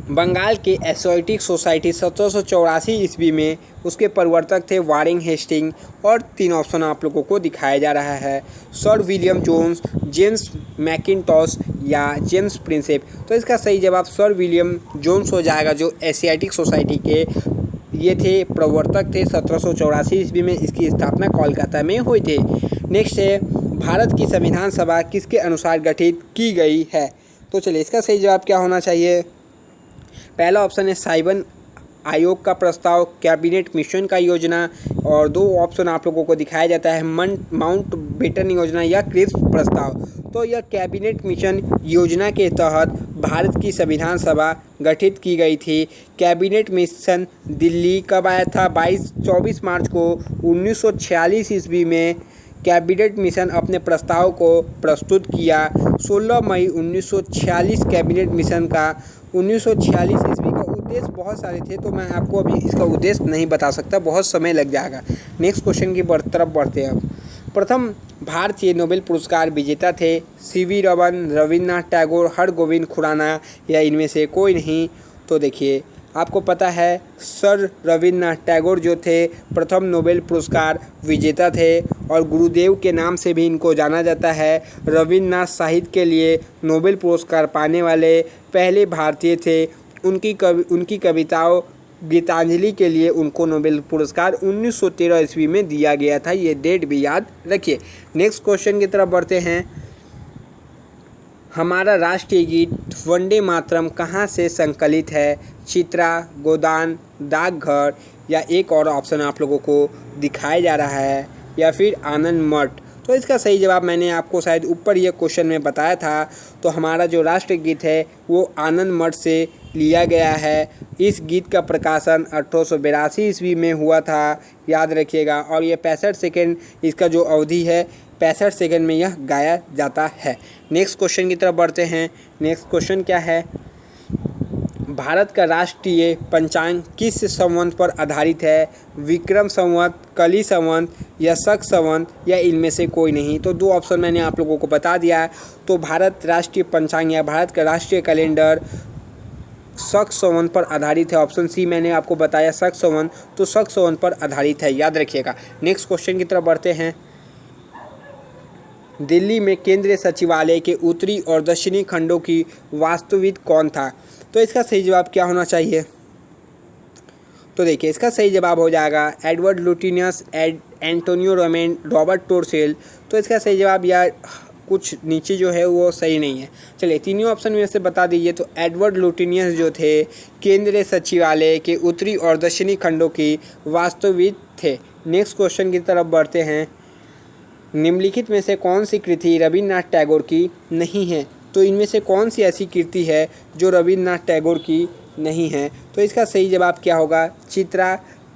बंगाल के एशियाटिक सोसाइटी 1784 ईस्वी में उसके प्रवर्तक थे वारेन हेस्टिंग। और 3 ऑप्शन आप लोगों को दिखाया जा रहा है, सर विलियम जोन्स, जेम्स मैकिन्टॉश या जेम्स प्रिंसेप? तो इसका सही जवाब सर विलियम जोन्स हो जाएगा, जो एशियाटिक सोसाइटी के ये थे प्रवर्तक थे। 1784 ईस्वी में इसकी स्थापना कोलकाता में हुई थी। नेक्स्ट है भारत की संविधान सभा किसके अनुसार गठित की गई है? तो चलिए इसका सही जवाब क्या होना चाहिए? पहला ऑप्शन है साइमन आयोग का प्रस्ताव, कैबिनेट मिशन का योजना। और 2 ऑप्शन आप लोगों को दिखाया जाता है, माउंट बेटन योजना या क्रिप्स प्रस्ताव। तो यह कैबिनेट मिशन योजना के तहत भारत की संविधान सभा गठित की गई थी। कैबिनेट मिशन दिल्ली कब आया था? 24 मार्च को 1946 ईस्वी में कैबिनेट मिशन अपने प्रस्ताव को प्रस्तुत किया? 16 मई 1946 कैबिनेट मिशन का 1946 ईस्वी का उद्देश्य बहुत सारे थे, तो मैं आपको अभी इसका उद्देश्य नहीं बता सकता, बहुत समय लग जाएगा। नेक्स्ट क्वेश्चन की तरफ बढ़ते हैं अब। प्रथम भारतीय नोबेल पुरस्कार विजेता थे? सीवी रमन, रविन्द्रनाथ टैगोर, हरगोविंद खुराना या इनमें से कोई नहीं? तो देखिए, आपको पता है सर रविन्द्रनाथ टैगोर जो थे प्रथम नोबेल पुरस्कार विजेता थे और गुरुदेव के नाम से भी इनको जाना जाता है। रविन्द्रनाथ साहित्य के लिए नोबेल पुरस्कार पाने वाले पहले भारतीय थे। उनकी कविताओं गीतांजलि के लिए उनको नोबेल पुरस्कार 1913 ईस्वी में दिया गया था। ये डेट भी याद रखिए। नेक्स्ट क्वेश्चन की तरफ बढ़ते हैं। हमारा राष्ट्रीय गीत वंदे मातरम कहाँ से संकलित है? चित्रा, गोदान, डाकघर या एक और ऑप्शन आप लोगों को दिखाया जा रहा है या फिर आनंद मठ? तो इसका सही जवाब मैंने आपको शायद ऊपर ये क्वेश्चन में बताया था। तो हमारा जो राष्ट्रीय गीत है वो आनंद मठ से लिया गया है। इस गीत का प्रकाशन 1882 ईस्वी में हुआ था, याद रखिएगा। और ये 65 सेकेंड इसका जो अवधि है 65 सेकेंड में यह गाया जाता है। नेक्स्ट क्वेश्चन की तरफ बढ़ते हैं। नेक्स्ट क्वेश्चन क्या है? भारत का राष्ट्रीय पंचांग किस संवत पर आधारित है? विक्रम संवत, कली संवत या शक संवत या इनमें से कोई नहीं? तो दो ऑप्शन मैंने आप लोगों को बता दिया है। तो भारत राष्ट्रीय पंचांग या भारत का राष्ट्रीय कैलेंडर शक संवत पर आधारित है। ऑप्शन सी मैंने आपको बताया शक संवत, तो शक संवत पर आधारित है, याद रखिएगा। नेक्स्ट क्वेश्चन की तरफ बढ़ते हैं। दिल्ली में केंद्रीय सचिवालय के उत्तरी और दक्षिणी खंडों की वास्तुविद कौन था? तो इसका सही जवाब क्या होना चाहिए? तो देखिए, इसका सही जवाब हो जाएगा एडवर्ड लुटियनस, एंटोनियो रोमेन, रॉबर्ट टोरसेल। तो इसका सही जवाब या कुछ नीचे जो है वो सही नहीं है। चलिए तीनों ऑप्शन में से बता दीजिए। तो एडवर्ड लुटियनस जो थे केंद्रीय सचिवालय के उत्तरी और दक्षिणी खंडों की वास्तुविद थे। नेक्स्ट क्वेश्चन की तरफ बढ़ते हैं। निम्नलिखित में से कौन सी कृति रविन्द्रनाथ टैगोर की नहीं है? तो इनमें से कौन सी ऐसी कृति है जो रविन्द्रनाथ टैगोर की नहीं है? तो इसका सही जवाब क्या होगा? चित्रा,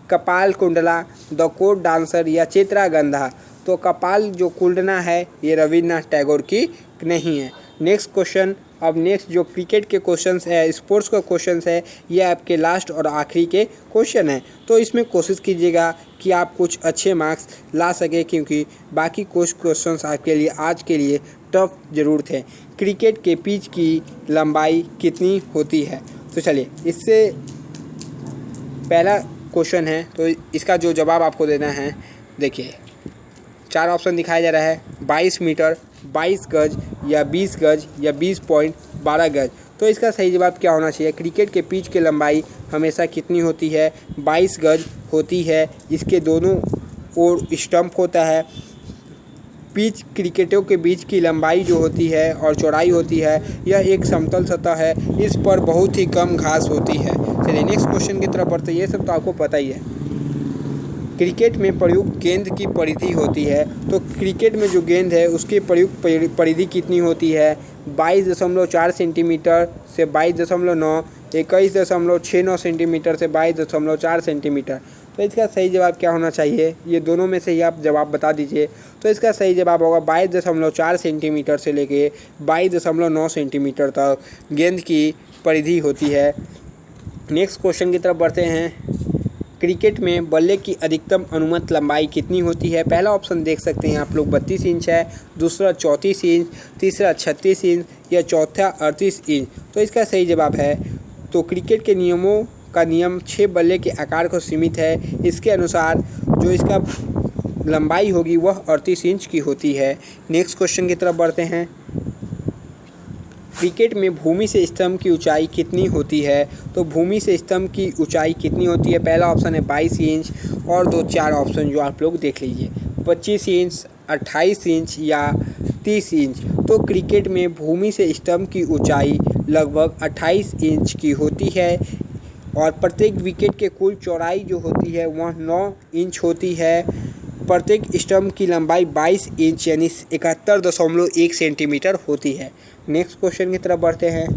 कपाल कुंडला, द कोर्ट डांसर या चित्रागंधा? तो कपाल जो कुंडला है ये रविन्द्रनाथ टैगोर की नहीं है। Next question. अब नेक्स्ट जो क्रिकेट के क्वेश्चंस है, स्पोर्ट्स का क्वेश्चंस है, ये आपके लास्ट और आखिरी के क्वेश्चन हैं। तो इसमें कोशिश कीजिएगा कि आप कुछ अच्छे मार्क्स ला सके, क्योंकि बाकी कुछ क्वेश्चंस आपके लिए आज के लिए टफ जरूर थे। क्रिकेट के पिच की लंबाई कितनी होती है? तो चलिए, इससे पहला क्वेश्चन है, तो इसका जो जवाब आपको देना है, देखिए 4 ऑप्शन दिखाया जा रहा है। 22 मीटर, 22 गज या 20 गज या 20.12 गज। तो इसका सही जवाब क्या होना चाहिए? क्रिकेट के पिच की लंबाई हमेशा कितनी होती है? 22 गज होती है। इसके दोनों ओर स्टंप होता है। पिच क्रिकेटों के बीच की लंबाई जो होती है और चौड़ाई होती है, यह एक समतल सतह है। इस पर बहुत ही कम घास होती है। चलिए नेक्स्ट क्वेश्चन की तरफ बढ़ते हैं। ये सब तो आपको पता ही है। क्रिकेट में प्रयुक्त गेंद की परिधि होती है। तो क्रिकेट में जो गेंद है उसकी प्रयुक्त परिधि कितनी होती है? 22.4 सेंटीमीटर से 22.9, 21.69 सेंटीमीटर से 22.4 सेंटीमीटर। तो इसका सही जवाब क्या होना चाहिए? ये दोनों में से ही आप जवाब बता दीजिए। तो इसका सही जवाब होगा 22.4 सेंटीमीटर से लेके 22.9 सेंटीमीटर तक गेंद की परिधि होती है। नेक्स्ट क्वेश्चन की तरफ बढ़ते हैं। क्रिकेट में बल्ले की अधिकतम अनुमत लंबाई कितनी होती है? पहला ऑप्शन देख सकते हैं आप लोग 32 इंच है, दूसरा 34 इंच, तीसरा 36 इंच या चौथा 38 इंच। तो इसका सही जवाब है, तो क्रिकेट के नियमों का नियम 6 बल्ले के आकार को सीमित है। इसके अनुसार जो इसका लंबाई होगी वह 38 इंच की होती है। नेक्स्ट क्वेश्चन की तरफ बढ़ते हैं। क्रिकेट में भूमि से स्तंभ की ऊंचाई कितनी होती है? तो भूमि से स्तंभ की ऊंचाई कितनी होती है? पहला ऑप्शन है 22 इंच और 2-4 ऑप्शन जो आप लोग देख लीजिए, 25 इंच, 28 इंच या 30 इंच। तो क्रिकेट में भूमि से स्तंभ की ऊंचाई लगभग 28 इंच की होती है और प्रत्येक विकेट के कुल चौड़ाई जो होती है वह 9 इंच होती है। प्रत्येक स्टंप की लंबाई 22 इंच यानी 71.1 सेंटीमीटर होती है। नेक्स्ट क्वेश्चन की तरफ बढ़ते हैं।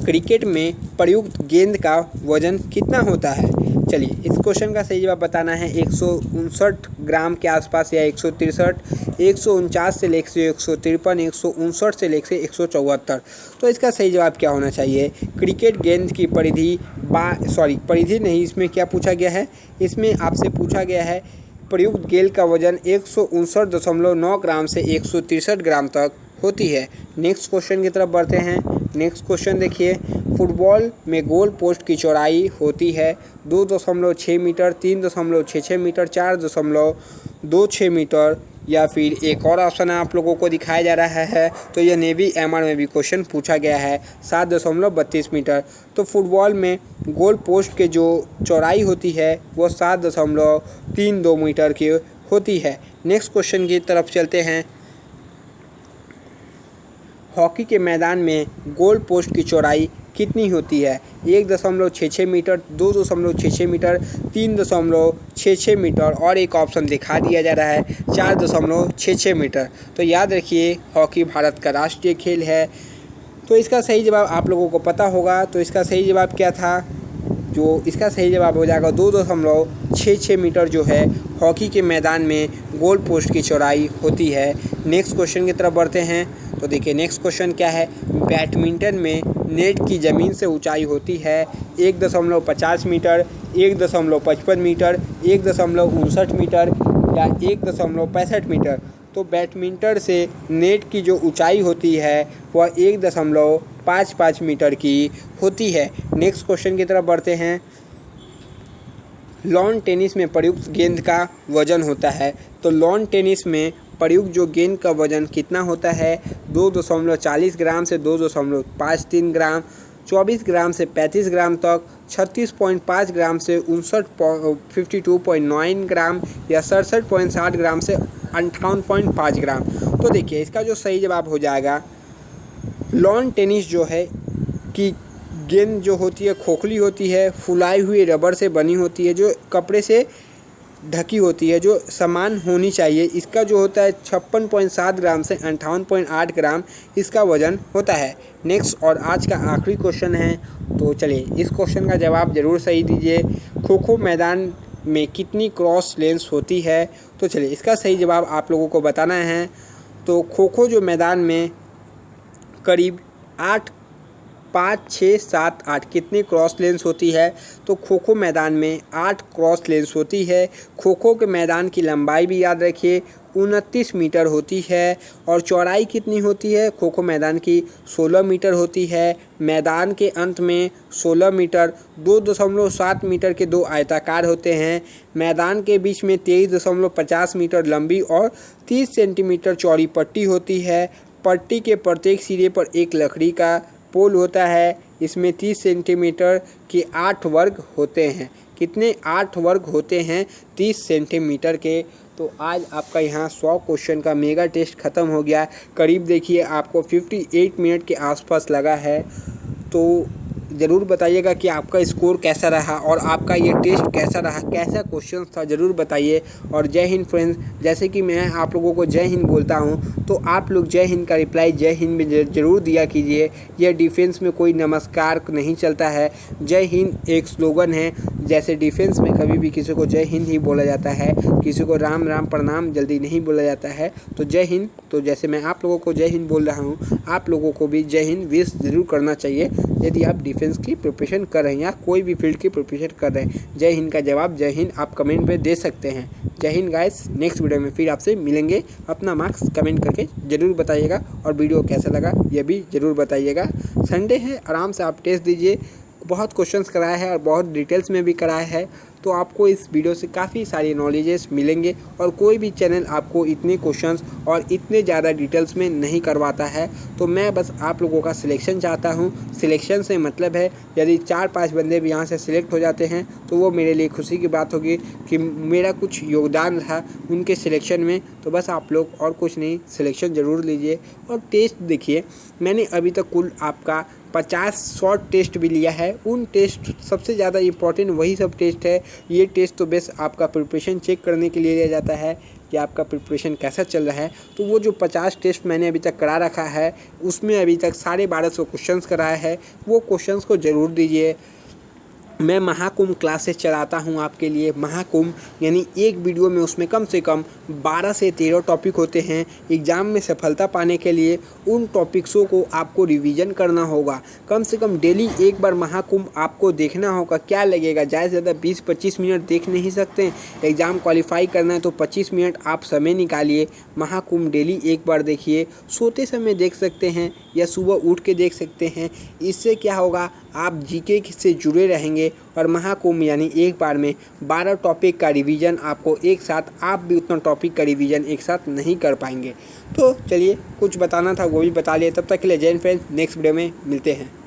क्रिकेट में प्रयुक्त गेंद का वजन कितना होता है? चलिए इस क्वेश्चन का सही जवाब बताना है 159 ग्राम के आसपास या 163, 149 से लेकर 153, 159 से लेकर 174। तो इसका सही जवाब क्या होना चाहिए? क्रिकेट गेंद की परिधि परिधि नहीं, इसमें क्या पूछा गया है? इसमें आपसे पूछा गया है प्रयुक्त गेंद का वजन 159.9 ग्राम से 163 ग्राम तक होती है। नेक्स्ट क्वेश्चन की तरफ बढ़ते हैं। नेक्स्ट क्वेश्चन देखिए, फुटबॉल में गोल पोस्ट की चौड़ाई होती है 2.6 मीटर, 3.66 मीटर, 4.26 मीटर, या फिर एक और ऑप्शन आप लोगों को दिखाया जा रहा है। तो यह नेवी एमआर में भी क्वेश्चन पूछा गया है 7.32 मीटर। तो फुटबॉल में गोल पोस्ट के जो चौड़ाई होती है वो 7.32 मीटर की होती है। नेक्स्ट क्वेश्चन की तरफ चलते हैं। हॉकी के मैदान में गोल पोस्ट की चौड़ाई कितनी होती है? 1.66 मीटर, 2.66 मीटर, 3.66 मीटर, और एक ऑप्शन दिखा दिया जा रहा है 4.66 मीटर। तो याद रखिए हॉकी भारत का राष्ट्रीय खेल है। तो इसका सही जवाब आप लोगों को पता होगा। तो इसका सही जवाब क्या था? जो इसका सही जवाब हो जाएगा 2.66 मीटर जो है हॉकी के मैदान में गोल पोस्ट की चौड़ाई होती है। नेक्स्ट क्वेश्चन की तरफ बढ़ते हैं। तो देखिए नेक्स्ट क्वेश्चन क्या है, बैडमिंटन में नेट की ज़मीन से ऊंचाई होती है 1.50 मीटर, 1.55 मीटर, 1.59 मीटर या 1.65 मीटर। तो बैडमिंटन से नेट की जो ऊंचाई होती है वह 1.55 मीटर की होती है। नेक्स्ट क्वेश्चन की तरफ बढ़ते हैं। लॉन टेनिस में प्रयुक्त गेंद का वजन होता है। तो लॉन टेनिस में प्रयुक्त जो गेंद का वजन कितना होता है? 2.40 ग्राम से 2.53 ग्राम, 24 ग्राम से 35 ग्राम तक, 36.5 ग्राम से 52.9 ग्राम या 67.60 ग्राम से 58.5 ग्राम। तो देखिए इसका जो सही जवाब हो जाएगा, लॉन टेनिस जो है कि गेंद जो होती है खोखली होती है, फुलाई हुई रबर से बनी होती है, जो कपड़े से ढकी होती है, जो समान होनी चाहिए। इसका जो होता है 56.7 ग्राम से 58.8 ग्राम इसका वजन होता है। नेक्स्ट और आज का आखिरी क्वेश्चन है। तो चलिए इस क्वेश्चन का जवाब ज़रूर सही दीजिए। खो खो मैदान में कितनी क्रॉस लेंस होती है? तो चलिए इसका सही जवाब आप लोगों को बताना है। तो खो खो जो मैदान में करीब 8, 5, 6, 7, 8 कितनी क्रॉस लेंस होती है? तो खो खो मैदान में 8 क्रॉस लेंस होती है। खो खो के मैदान की लंबाई भी याद रखिए 29 मीटर होती है और चौड़ाई कितनी होती है? खो खो मैदान की 16 मीटर होती है। मैदान के अंत में 16 मीटर 2.7 मीटर के 2 आयताकार होते हैं। मैदान के बीच में 23.50 मीटर लंबी और 30 सेंटीमीटर चौड़ी पट्टी होती है। पट्टी के प्रत्येक सिरे पर एक लकड़ी का पोल होता है। इसमें 30 सेंटीमीटर के 8 वर्ग होते हैं। कितने? 8 वर्ग होते हैं 30 सेंटीमीटर के। तो आज आपका यहाँ 100 क्वेश्चन का मेगा टेस्ट ख़त्म हो गया। करीब देखिए आपको 58 मिनट के आसपास लगा है। तो ज़रूर बताइएगा कि आपका स्कोर कैसा रहा और आपका ये टेस्ट कैसा रहा, कैसा क्वेश्चन था, ज़रूर बताइए। और जय हिंद फ्रेंड्स। जैसे कि मैं आप लोगों को जय हिंद बोलता हूँ तो आप लोग जय हिंद का रिप्लाई जय हिंद में ज़रूर दिया कीजिए। यह डिफेंस में कोई नमस्कार नहीं चलता है। जय हिंद एक स्लोगन है। जैसे डिफेंस में कभी भी किसी को जय हिंद ही बोला जाता है, किसी को राम राम प्रणाम जल्दी नहीं बोला जाता है। तो जय हिंद। तो जैसे मैं आप लोगों को जय हिंद बोल रहा हूँ, आप लोगों को भी जय हिंद विश ज़रूर करना चाहिए यदि आप डिफेंस की प्रिपरेशन कर रहे हैं या कोई भी फील्ड की प्रिपरेशन कर रहे हैं। जय हिंद का जवाब जय हिंद आप कमेंट में दे सकते हैं। जय हिंद गाइस। नेक्स्ट वीडियो में फिर आपसे मिलेंगे। अपना मार्क्स कमेंट करके ज़रूर बताइएगा और वीडियो कैसा लगा यह भी ज़रूर बताइएगा। संडे है, आराम से आप टेस्ट दीजिए। बहुत क्वेश्चंस कराया है और बहुत डिटेल्स में भी कराया है, तो आपको इस वीडियो से काफ़ी सारी नॉलेजेस मिलेंगे। और कोई भी चैनल आपको इतने क्वेश्चंस और इतने ज़्यादा डिटेल्स में नहीं करवाता है। तो मैं बस आप लोगों का सिलेक्शन चाहता हूँ। सिलेक्शन से मतलब है यदि 4-5 बंदे भी यहाँ से सिलेक्ट हो जाते हैं तो वो मेरे लिए खुशी की बात होगी कि मेरा कुछ योगदान रहा उनके सिलेक्शन में। तो बस आप लोग और कुछ नहीं, सिलेक्शन ज़रूर लीजिए। और टेस्ट देखिए, मैंने अभी तक कुल आपका 50 शॉर्ट टेस्ट भी लिया है। उन टेस्ट सबसे ज़्यादा इम्पॉर्टेंट वही सब टेस्ट है। ये टेस्ट तो बेस आपका प्रिपरेशन चेक करने के लिए लिया जाता है कि आपका प्रिपरेशन कैसा चल रहा है। तो वो जो 50 टेस्ट मैंने अभी तक करा रखा है उसमें अभी तक 1250 क्वेश्चंस कराया है। वो क्वेश्चंस को ज़रूर दीजिए। मैं महाकुंभ क्लासेस चलाता हूं आपके लिए। महाकुंभ यानी एक वीडियो में उसमें कम से कम 12 से 13 टॉपिक होते हैं। एग्ज़ाम में सफलता पाने के लिए उन टॉपिक्सों को आपको रिवीजन करना होगा। कम से कम डेली एक बार महाकुंभ आपको देखना होगा। क्या लगेगा, ज़्यादा से ज़्यादा 20-25 मिनट देख नहीं सकते। एग्ज़ाम क्वालिफाई करना है तो 25 मिनट आप समय निकालिए। महाकुंभ डेली एक बार देखिए। सोते समय देख सकते हैं या सुबह उठ के देख सकते हैं। इससे क्या होगा, आप जीके से जुड़े रहेंगे और महाकुंभ यानी एक बार में 12 टॉपिक का रिवीजन आपको एक साथ, आप भी उतना टॉपिक का रिवीजन एक साथ नहीं कर पाएंगे। तो चलिए, कुछ बताना था वो भी बता लिए। तब तक के लिए जय हिंद फ्रेंड्स, नेक्स्ट वीडियो में मिलते हैं।